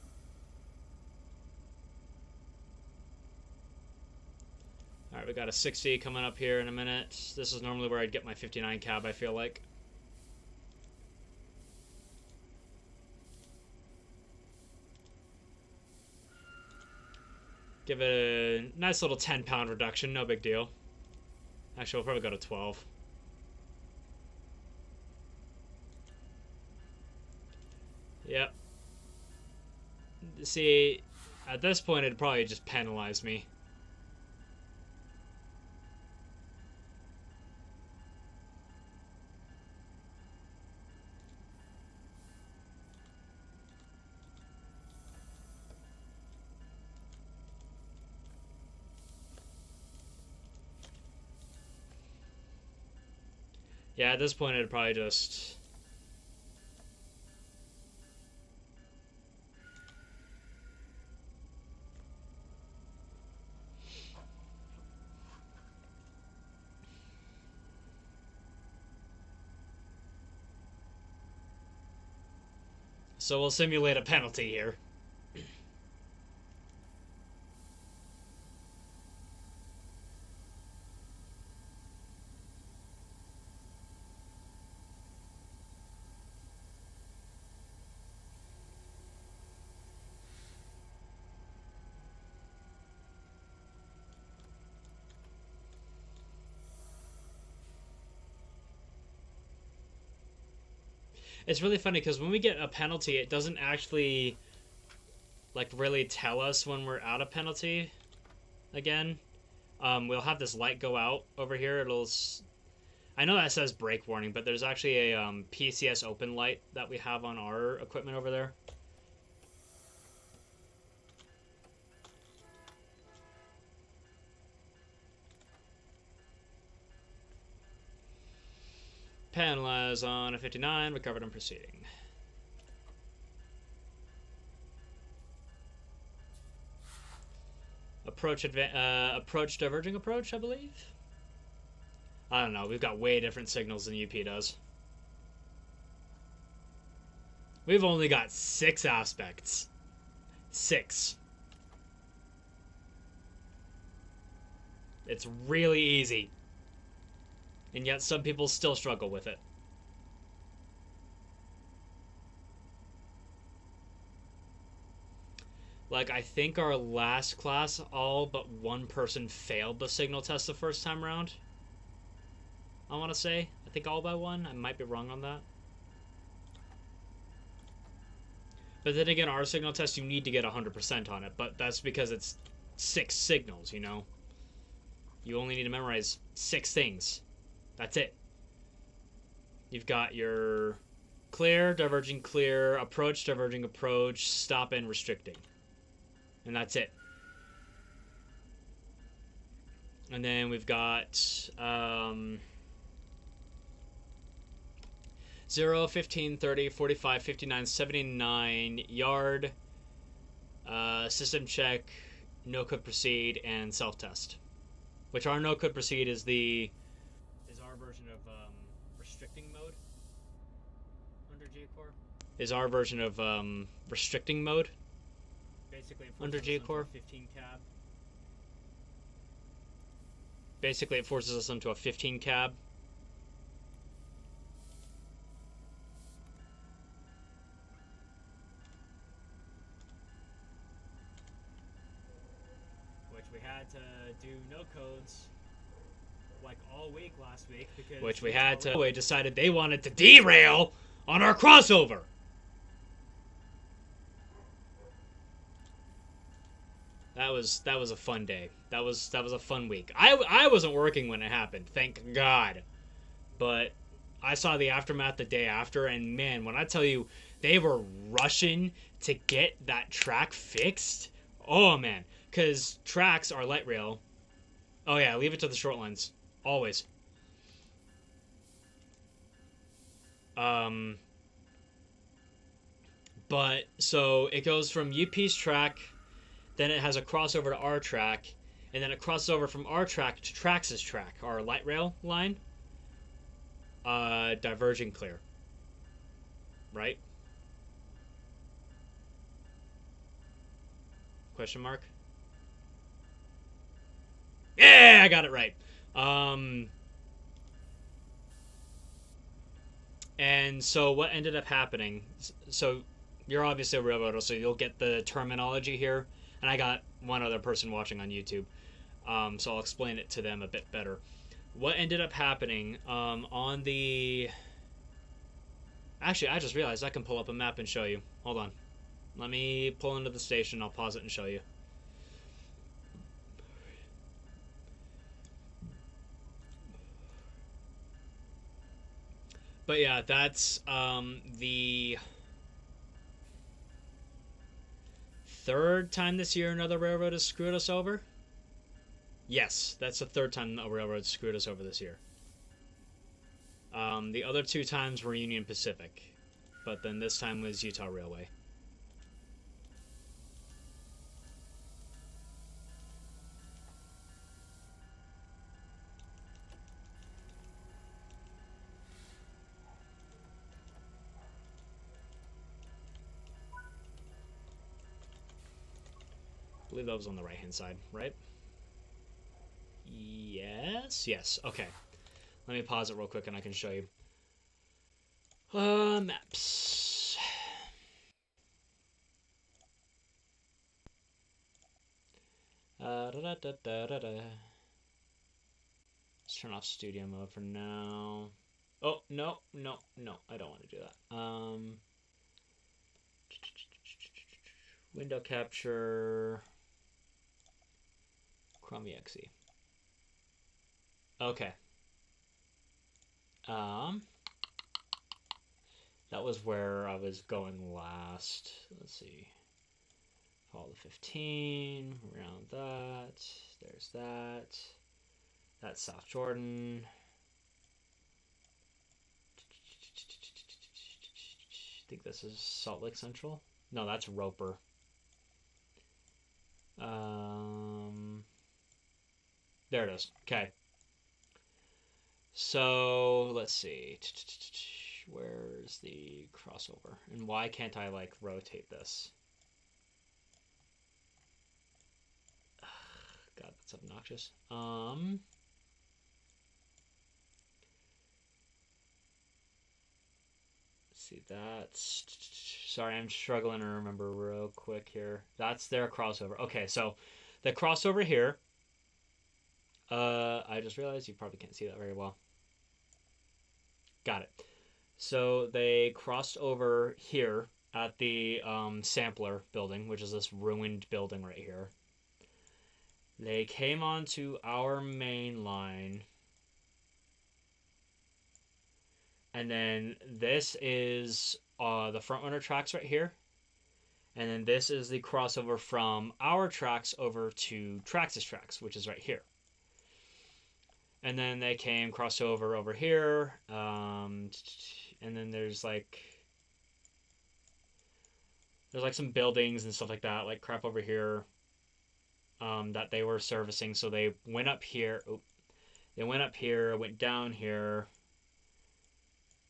Alright, we got a 60 coming up here in a minute. This is normally where I'd get my 59 cab, I feel like. Give it a nice little 10-pound reduction, no big deal. Actually, we'll probably go to 12. Yep. See, at this point, it'd probably just penalize me. Yeah, at this point, it'd probably just... So we'll simulate a penalty here. It's really funny because when we get a penalty, it doesn't actually, like, really tell us when we're out of penalty again. We'll have this light go out over here. I know that says brake warning, but there's actually a PCS open light that we have on our equipment over there. Penalize on a 59, recovered and proceeding. Approach diverging approach, I believe. I don't know. We've got way different signals than UP does. We've only got 6 aspects. 6. It's really easy. And yet some people still struggle with it. Like, I think our last class, all but one person failed the signal test the first time around. I want to say. I think all by one. I might be wrong on that. But then again, our signal test, you need to get 100% on it. But that's because it's 6 signals, you know? You only need to memorize 6 things. That's it. You've got your clear, diverging clear, approach, diverging approach, stop, and restricting. And that's it. And then we've got 0, 15, 30, 45, 59, 79, yard, system check, no code proceed, and self-test. Which our no code proceed is our version of restricting mode under G-Core. Is our version of restricting mode. Basically, it under G-Core. 15 cab. Basically, it forces us into a 15 cab. Which we had to do no codes like all week last week because which we had to we decided they wanted to derail on our crossover. That was a fun day. That was a fun week. I wasn't working when it happened, thank God. But I saw the aftermath the day after, and man, when I tell you they were rushing to get that track fixed, oh man, because tracks are light rail. Oh yeah, leave it to the short lines, always. But so it goes from UP's track. Then it has a crossover to our track, and then it crosses over from our track to Trax's track, our light rail line. Diverging clear. Right? Question mark. Yeah, I got it right. And so what ended up happening, so you're obviously a railroader, so you'll get the terminology here. And I got one other person watching on YouTube, so I'll explain it to them a bit better. What ended up happening on the... Actually, I just realized I can pull up a map and show you. Hold on. Let me pull into the station. I'll pause it and show you. But yeah, that's the third time this year another railroad has screwed us over. Yes, that's the third time a railroad screwed us over this year. The other two times were Union Pacific, but then this time was Utah Railway. I believe that was on the right-hand side, right? Yes, okay. Let me pause it real quick and I can show you. Maps. Let's turn off studio mode for now. Oh, no, I don't want to do that. Window capture. Chrome exe. Okay. That was where I was going last. Let's see. Follow the 15. Around that. There's that. That's South Jordan. I think this is Salt Lake Central. No, that's Roper. There it is. Okay. So, let's see. Where's the crossover? And why can't I, like, rotate this? God, that's obnoxious. Let's see, that's... Sorry, I'm struggling to remember real quick here. That's their crossover. Okay, so the crossover here... I just realized you probably can't see that very well. Got it. So they crossed over here at the sampler building, which is this ruined building right here. They came onto our main line. And then this is the front runner tracks right here. And then this is the crossover from our tracks over to Trax's tracks, which is right here. And then they came crossover over here. And then there's like some buildings and stuff like that, like crap over here that they were servicing. So they went up here. Oh, they went up here, went down here,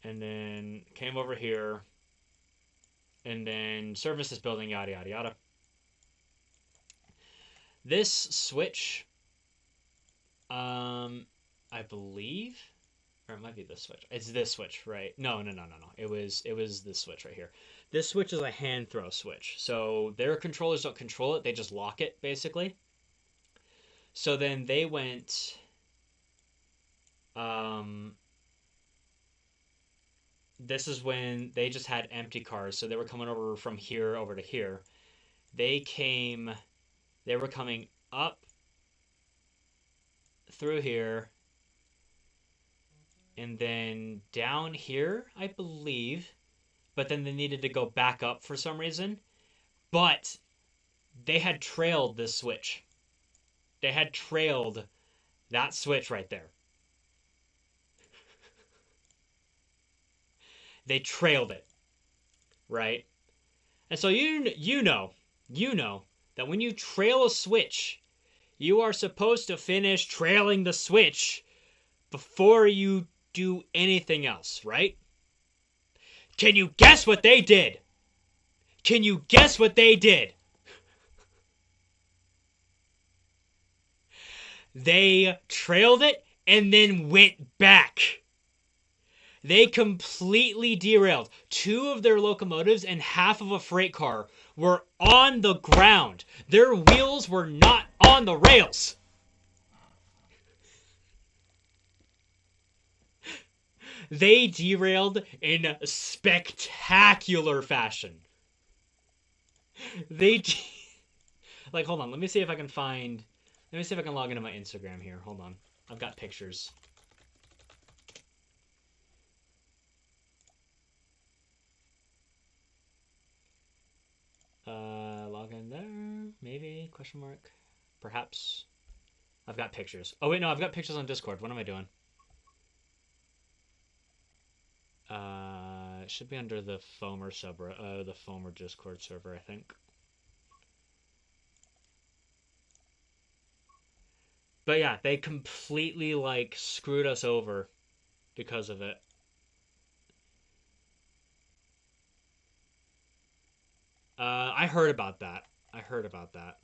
and then came over here, and then serviced this building, yada, yada, yada. This switch, I believe, or it might be this switch. It's this switch, right? No. It was this switch right here. This switch is a hand throw switch. So their controllers don't control it. They just lock it, basically. So then they went... this is when they just had empty cars. So they were coming over from here over to here. They were coming up through here and then down here, I believe, but then they needed to go back up for some reason. But they had trailed this switch. They had trailed that switch right there. They trailed it, right? And so you know that when you trail a switch, you are supposed to finish trailing the switch before you do anything else, right? Can you guess what they did? Can you guess what they did? They trailed it and then went back. They completely derailed. Two of their locomotives and half of a freight car were on the ground. Their wheels were not on the rails. They derailed in spectacular fashion. They like, hold on, let me see if I can find, let me see if I can log into my Instagram here. Hold on. I've got pictures. Log in there, maybe, question mark, perhaps. I've got pictures. Oh wait, no, I've got pictures on Discord. What am I doing? It should be under the Foamer the Foamer Discord server, I think. But yeah, they completely like screwed us over because of it. I heard about that. I heard about that.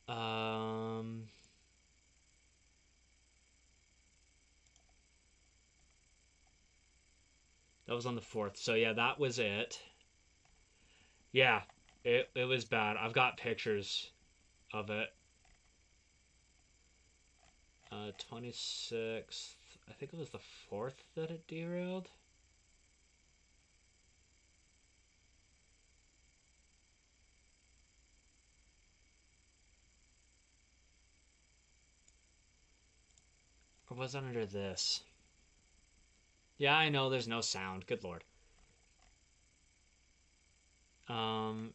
Um, that was on the 4th. So yeah, that was it. Yeah, it was bad. I've got pictures of it. 26th. I think it was the 4th that it derailed. Or was it under this? Yeah, I know there's no sound. Good lord.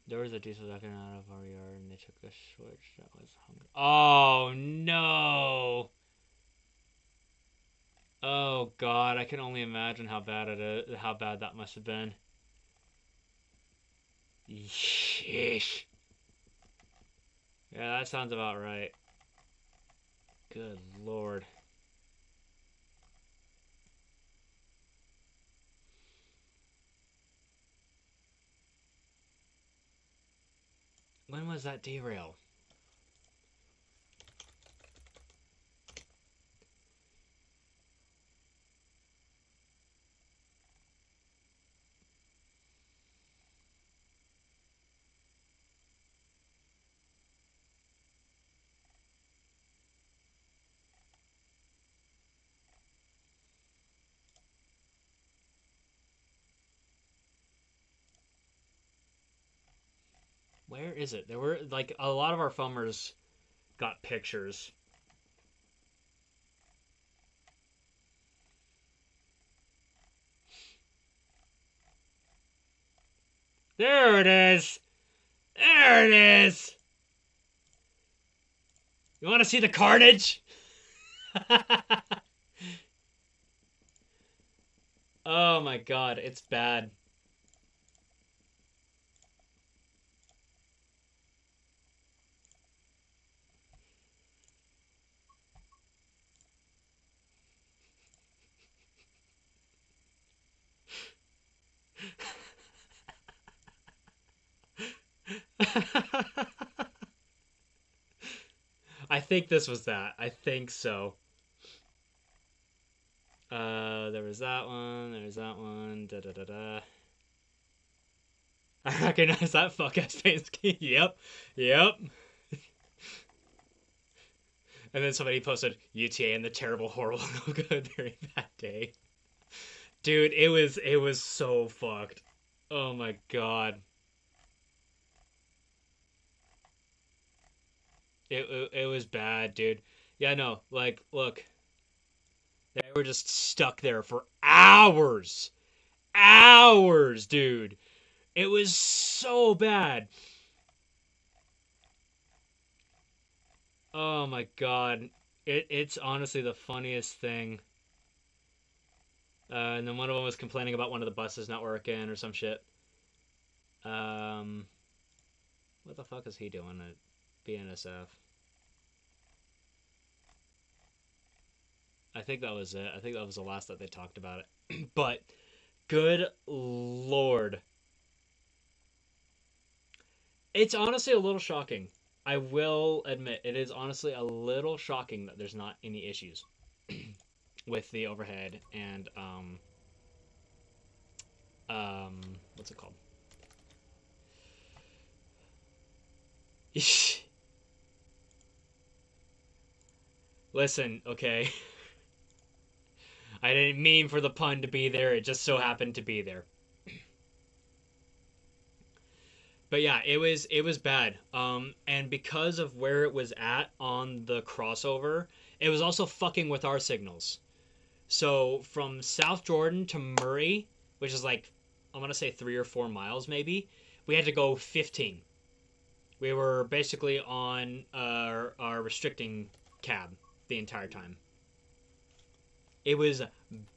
There was a diesel ducking out of our yard and they took the switch that was hungry. Oh no! Oh god, I can only imagine how bad it is, how bad that must have been. Sheesh. Yeah, that sounds about right. Good lord. When was that derail? Where is it? There were like a lot of our foamers got pictures. There it is. There it is. You want to see the carnage? Oh my god, it's bad. I think this was that. I think so. There was that one. There was that one. Da da da da. I recognize that fuck ass paint scheme. Yep. Yep. And then somebody posted UTA and the terrible, horrible, no good during that day. Dude, it was so fucked. Oh my god. It was bad, dude. Yeah, no, like, look, they were just stuck there for hours, hours, dude. It was so bad. Oh my god, it's honestly the funniest thing. And then one of them was complaining about one of the buses not working or some shit. Um, what the fuck is he doing at BNSF? I think that was it. I think that was the last that they talked about it. But good lord. It's honestly a little shocking. I will admit, it is honestly a little shocking that there's not any issues with the overhead and what's it called? Listen, okay. I didn't mean for the pun to be there. It just so happened to be there. But yeah, it was bad. And because of where it was at on the crossover, it was also fucking with our signals. So from South Jordan to Murray, which is like I'm gonna say 3 or 4 miles maybe, we had to go 15. We were basically on our restricting cab the entire time. It was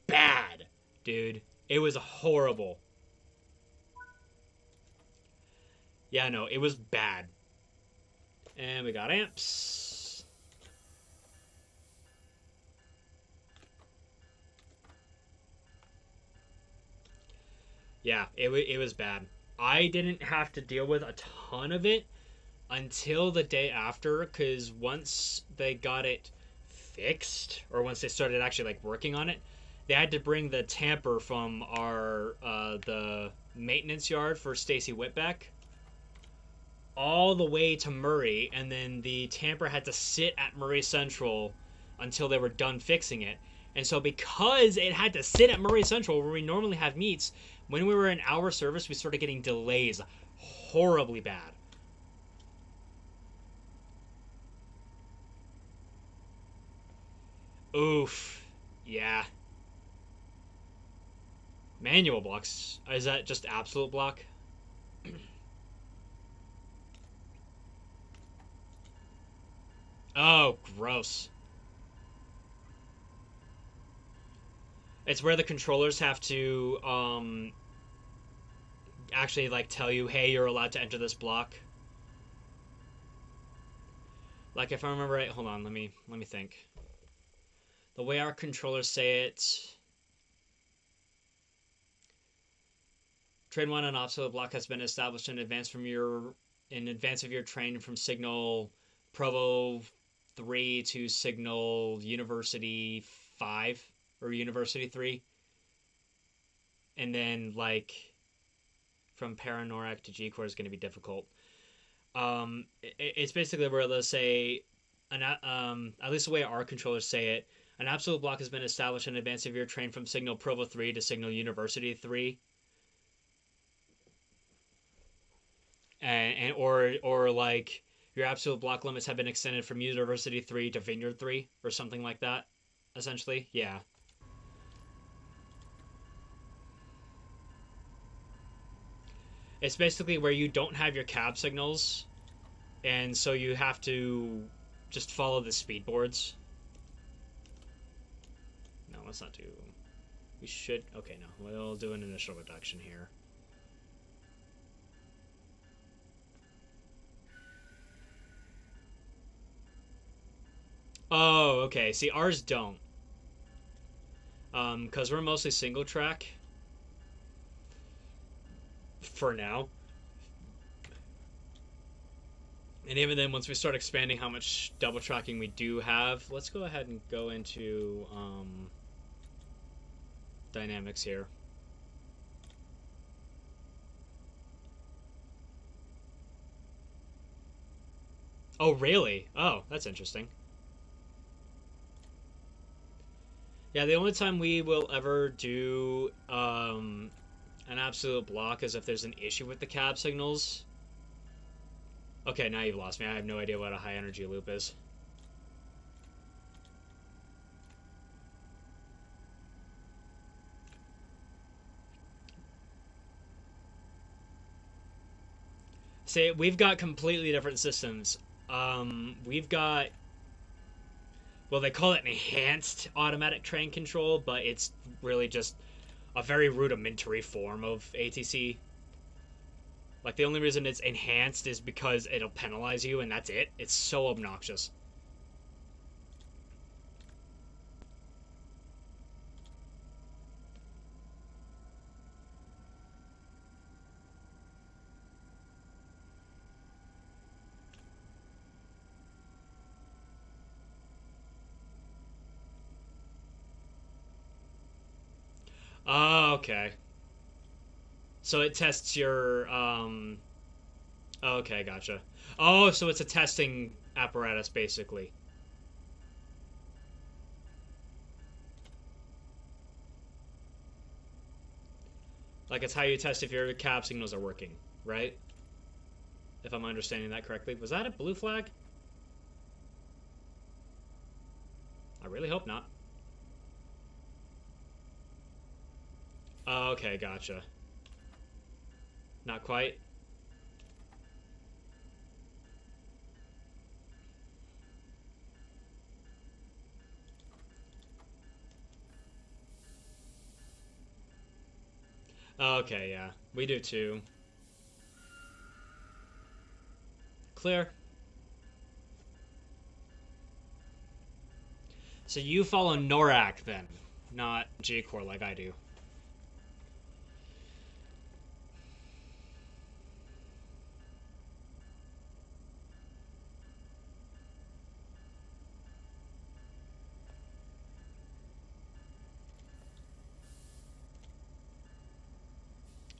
bad, dude. It was horrible. Yeah, no, it was bad. And we got amps. Yeah, it was bad. I didn't have to deal with a ton of it until the day after, because once they got it fixed, or once they started actually like working on it, they had to bring the tamper from our the maintenance yard for Stacy Whitbeck all the way to Murray, and then the tamper had to sit at Murray Central until they were done fixing it. And so, because it had to sit at Murray Central, where we normally have meets, when we were in our service, we started getting delays horribly bad. Oof. Yeah. Manual blocks. Is that just absolute block? Oh, gross. It's where the controllers have to actually like tell you, hey, you're allowed to enter this block. Like if I remember right, hold on, let me think. The way our controllers say it, Train 1 and obstacle block has been established in advance of your train from signal Provo 3 to signal University 5 or University 3. And then like from Paranorak to G Core is going to be difficult. It's basically where they'll say, at least the way our controllers say it, an absolute block has been established in advance of your train from signal Provo 3 to signal University 3. Or like your absolute block limits have been extended from University 3 to Vineyard 3 or something like that, essentially. Yeah. It's basically where you don't have your cab signals, and so you have to just follow the speed boards. No, let's not do. We should. Okay, no. We'll do an initial reduction here. Oh, okay. See, ours don't. Because we're mostly single track for now. And even then, once we start expanding how much double tracking we do have, let's go ahead and go into dynamics here. Oh, really? Oh, that's interesting. Yeah, the only time we will ever do an absolute block is if there's an issue with the cab signals. Okay, now you've lost me. I have no idea what a high energy loop is. See, we've got completely different systems. We've got, well, they call it enhanced automatic train control, but it's really just a very rudimentary form of ATC. Like, the only reason it's enhanced is because it'll penalize you, and that's it. It's so obnoxious. Oh, okay. So it tests your okay, gotcha. Oh, so it's a testing apparatus basically. Like it's how you test if your cab signals are working, right? If I'm understanding that correctly. Was that a blue flag? I really hope not. Oh, okay, gotcha. Not quite. Okay, yeah. We do too. Clear. So you follow NORAC then, not J-Core like I do.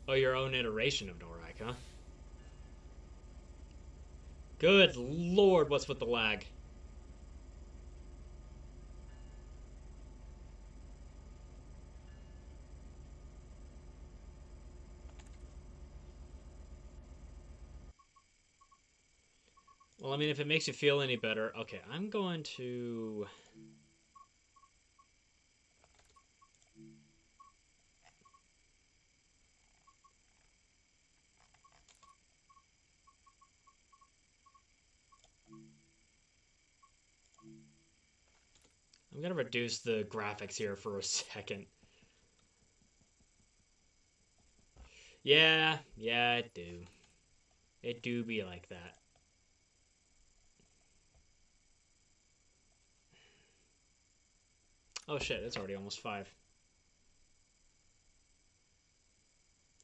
Oh, your own iteration of NORAC, huh? Good lord, what's with the lag? Well, I mean, if it makes you feel any better. Okay, I'm going to... I'm gonna reduce the graphics here for a second. Yeah, it do. It do be like that. Oh shit, it's already almost 5.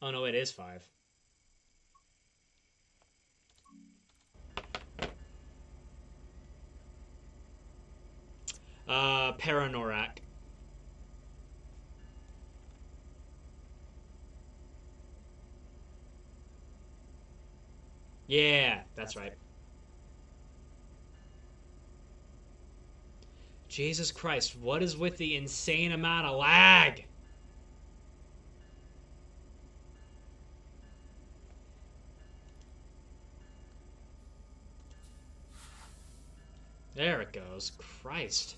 Oh no, it is 5. Paranorak. Yeah, that's right. Jesus Christ, what is with the insane amount of lag? There it goes. Christ.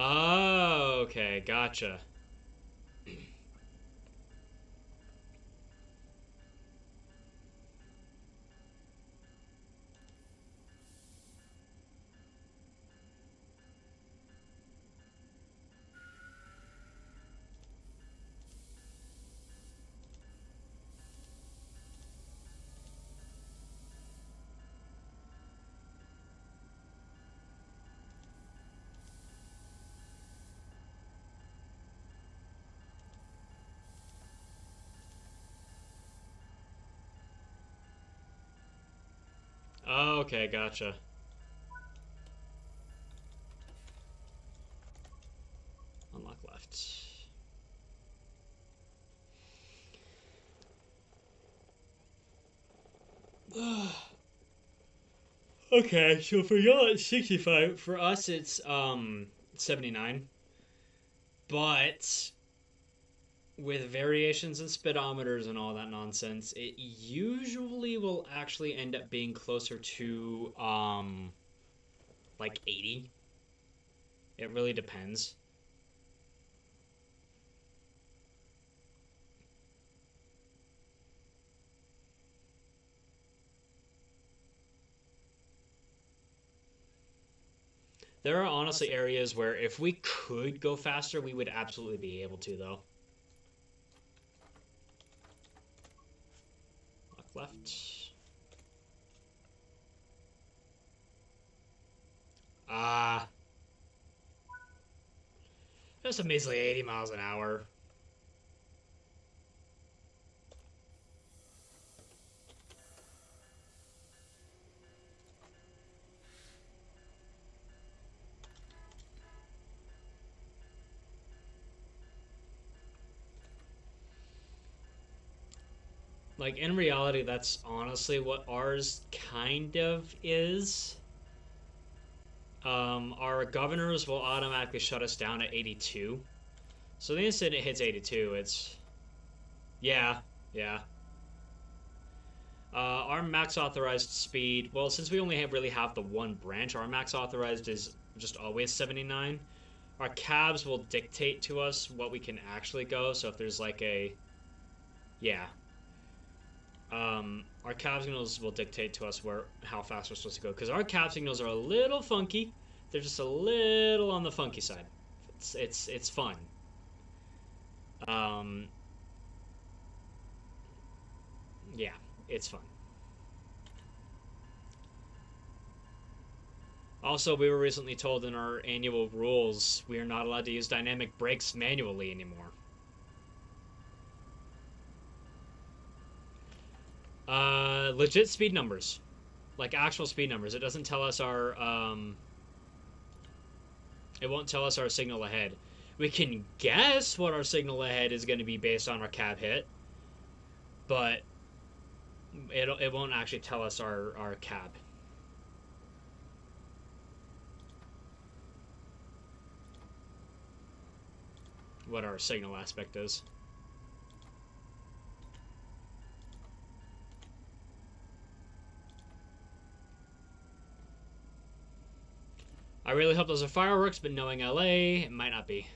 Oh, okay, gotcha. Okay, gotcha. Unlock left. Okay, so for y'all it's 65. For us it's 79. But with variations in speedometers and all that nonsense, it usually will actually end up being closer to like 80. It really depends. There are honestly areas where if we could go faster, we would absolutely be able to, though. Lock left. Ah, just a measly 80 miles an hour. Like, in reality, that's honestly what ours kind of is. Our governors will automatically shut us down at 82. So the instant it hits 82, it's... Yeah, yeah. Our max authorized speed, well, since we only really have the one branch, our max authorized is just always 79. Our cabs will dictate to us what we can actually go. So if there's like a... Yeah. Our cab signals will dictate to us how fast we're supposed to go. Because our cab signals are a little funky. They're just a little on the funky side. It's fun. Um, yeah, it's fun. Also, we were recently told in our annual rules we are not allowed to use dynamic brakes manually anymore. Legit speed numbers. Like actual speed numbers. It doesn't tell us our, it won't tell us our signal ahead. We can guess what our signal ahead is going to be based on our cab hit, but it won't actually tell us our cab. What our signal aspect is. I really hope those are fireworks, but knowing LA, it might not be.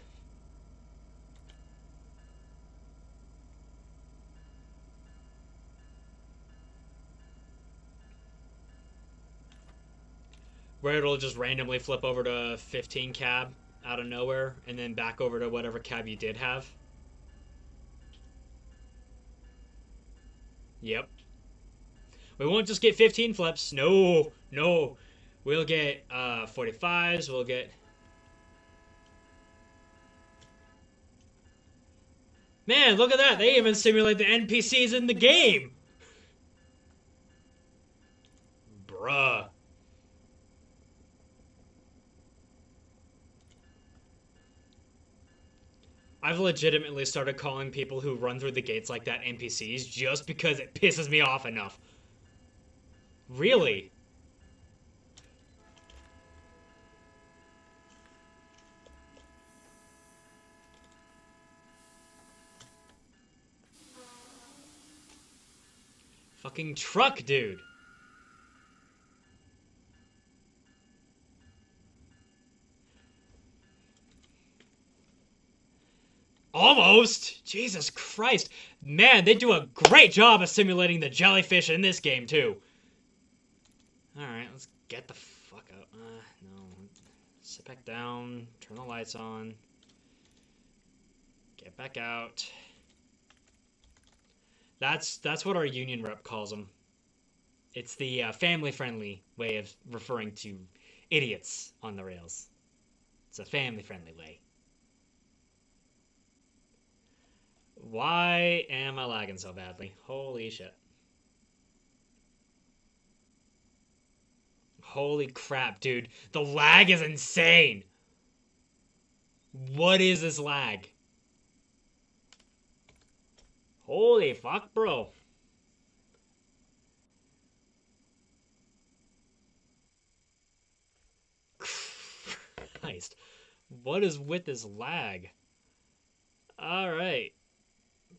Where it'll just randomly flip over to 15 cab out of nowhere, and then back over to whatever cab you did have. Yep. We won't just get 15 flips. No, no. We'll get 45s. We'll get... Man, look at that. They even simulate the NPCs in the game. Bruh. I've legitimately started calling people who run through the gates like that NPCs just because it pisses me off enough. Really? Fucking truck, dude. Almost! Jesus Christ. Man, they do a great job of simulating the jellyfish in this game, too. Alright, let's get the fuck out. No. Sit back down. Turn the lights on. Get back out. That's what our union rep calls them. It's the family-friendly way of referring to idiots on the rails. It's a family-friendly way. Why am I lagging so badly? Holy shit. Holy crap, dude. The lag is insane. What is this lag? Holy fuck, bro. Christ. What is with this lag? Alright.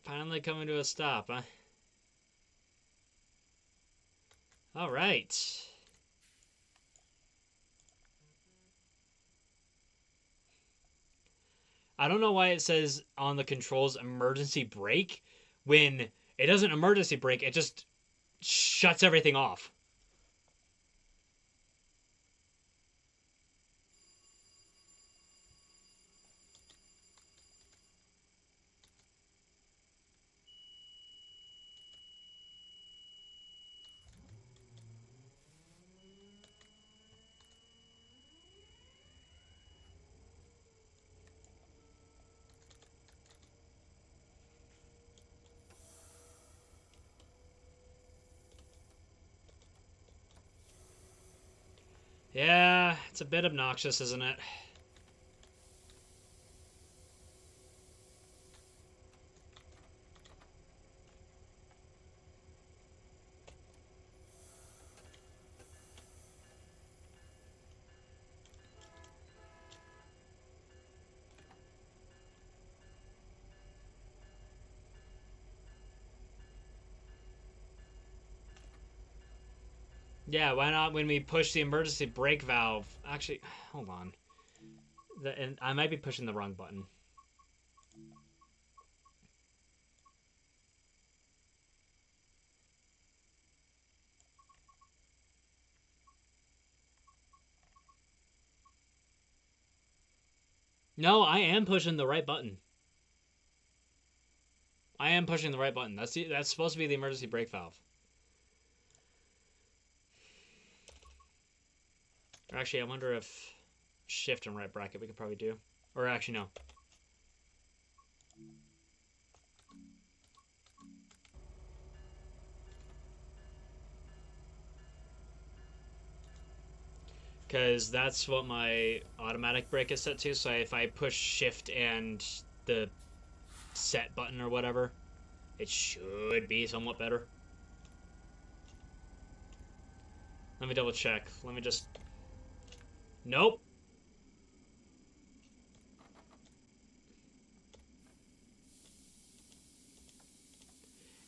Finally coming to a stop, huh? Alright. I don't know why it says on the controls emergency brake when it doesn't emergency brake, it just shuts everything off. Yeah, it's a bit obnoxious, isn't it? Yeah, why not when we push the emergency brake valve? Actually, hold on. And I might be pushing the wrong button. No, I am pushing the right button. I am pushing the right button. That's supposed to be the emergency brake valve. Or actually, I wonder if shift and right bracket we could probably do. Or actually, no. Because that's what my automatic brake is set to. So if I push shift and the set button or whatever, it should be somewhat better. Let me double check. Let me just... Nope.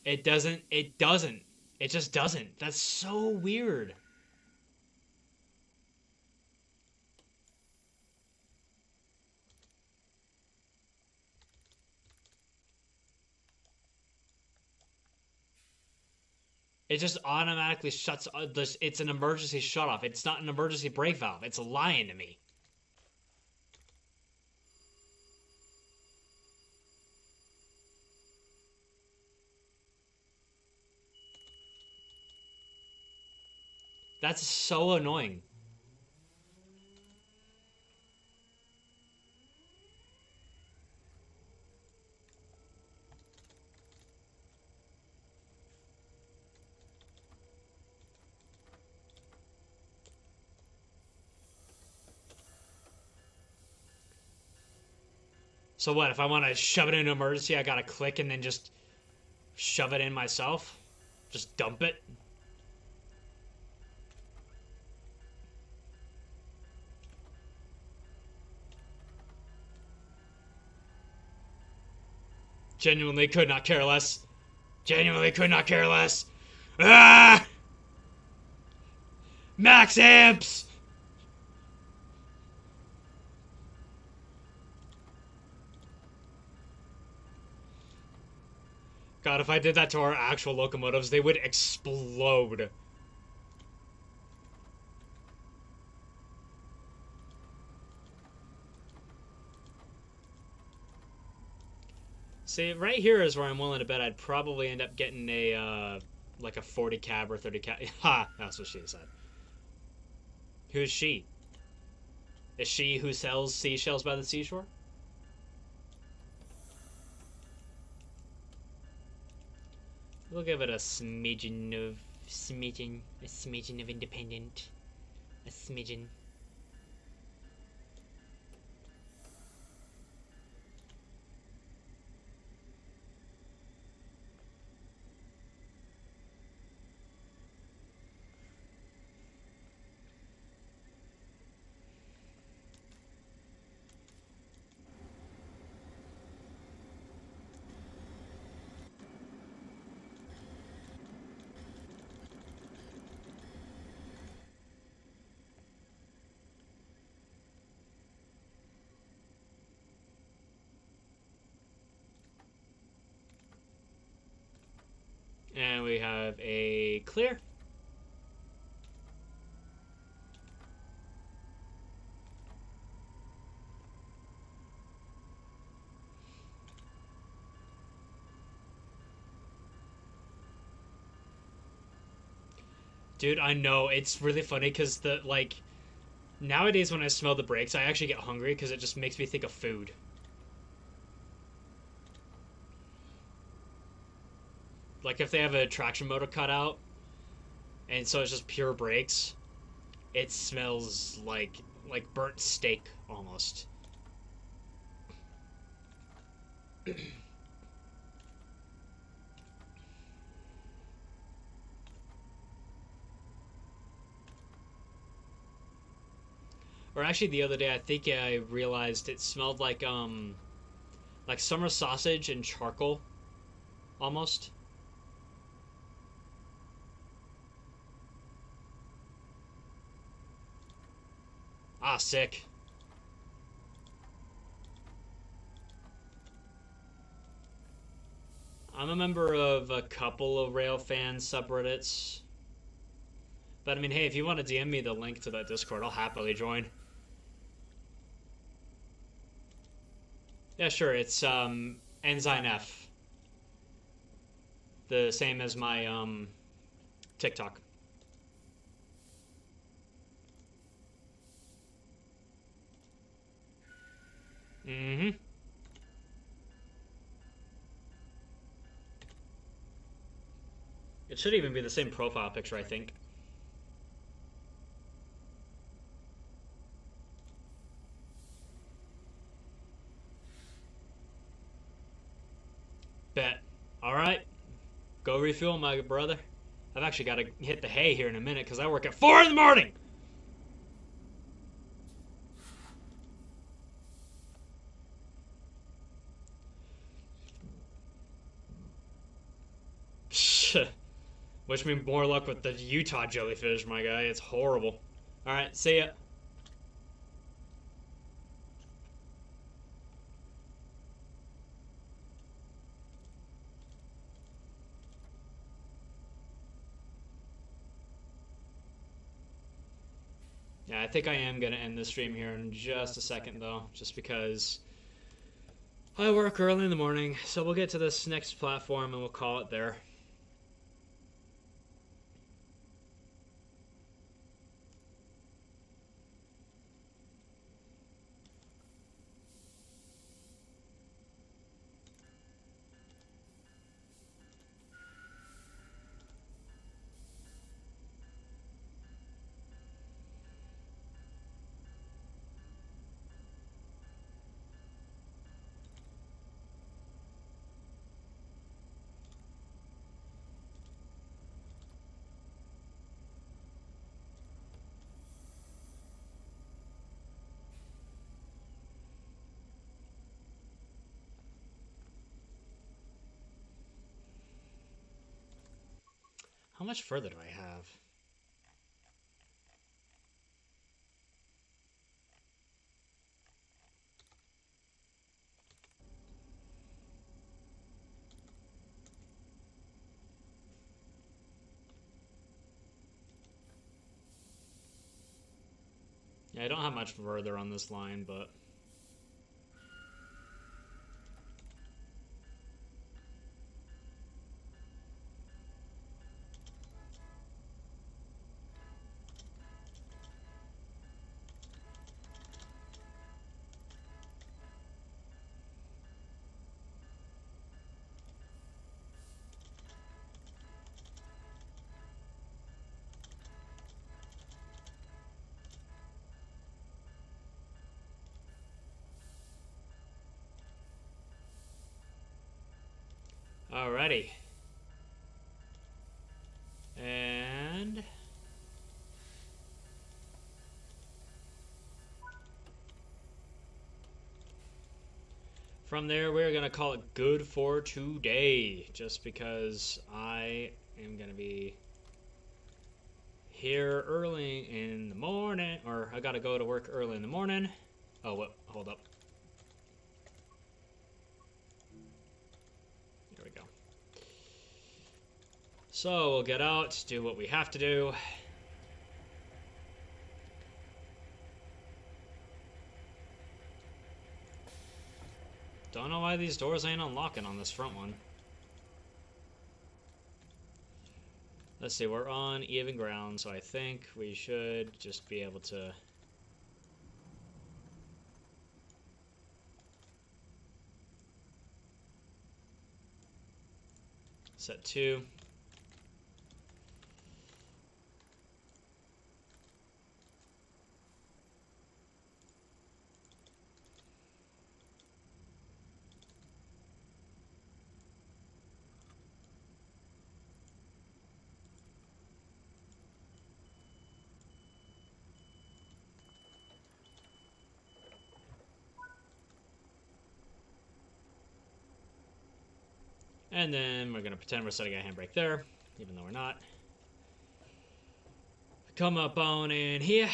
It doesn't. It doesn't. It just doesn't. That's so weird. It just automatically shuts. It's an emergency shutoff. It's not an emergency brake valve. It's lying to me. That's so annoying. So what? If I want to shove it into emergency, I gotta click and then just shove it in myself? Just dump it? Genuinely could not care less. Genuinely could not care less. Ah! Max amps! God, if I did that to our actual locomotives, they would explode. See, right here is where I'm willing to bet I'd probably end up getting a, like a 40 cab or 30 cab. Ha! That's what she said. Who's she? Is she who sells seashells by the seashore? We'll give it a smidgen of independent, a smidgen. And we have a clear. Dude, I know, it's really funny because nowadays when I smell the brakes, I actually get hungry because it just makes me think of food. Like if they have a traction motor cut out, and so it's just pure brakes, It smells like burnt steak almost. Or actually, the other day, I think I realized it smelled like summer sausage and charcoal, almost. Ah, sick. I'm a member of a couple of Railfan subreddits. But I mean, hey, if you want to DM me the link to that Discord, I'll happily join. Yeah, sure. It's Ensign F. The same as my TikTok. Mm-hmm. It should even be the same profile picture, I think. Bet. Alright. Go refuel, my brother. I've actually got to hit the hay here in a minute because I work at 4 in the morning! Wish me more luck with the Utah jellyfish, my guy. It's horrible. Alright, see ya. Yeah, I think I am going to end the stream here in just a second, though, just because I work early in the morning. So we'll get to this next platform and we'll call it there. How much further do I have? Yeah, I don't have much further on this line, but... Alrighty. And... from there, we're going to call it good for today, just because I am going to be here early in the morning, or I got to go to work early in the morning. Oh, what? Hold up. There we go. So we'll get out, do what we have to do. Don't know why these doors ain't unlocking on this front one. Let's see, we're on even ground, so I think we should just be able to... set 2. And then we're going to pretend we're setting a handbrake there, even though we're not. Come up on in here.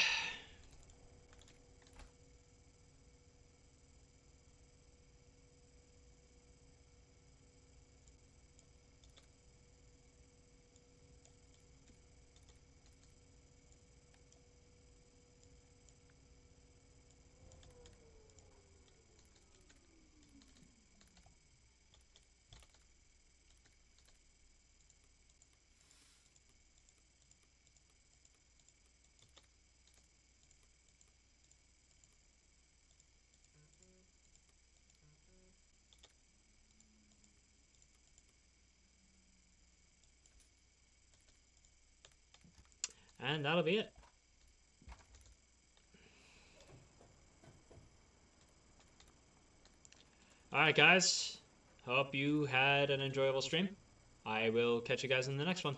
And that'll be it. Alright guys, hope you had an enjoyable stream. I will catch you guys in the next one.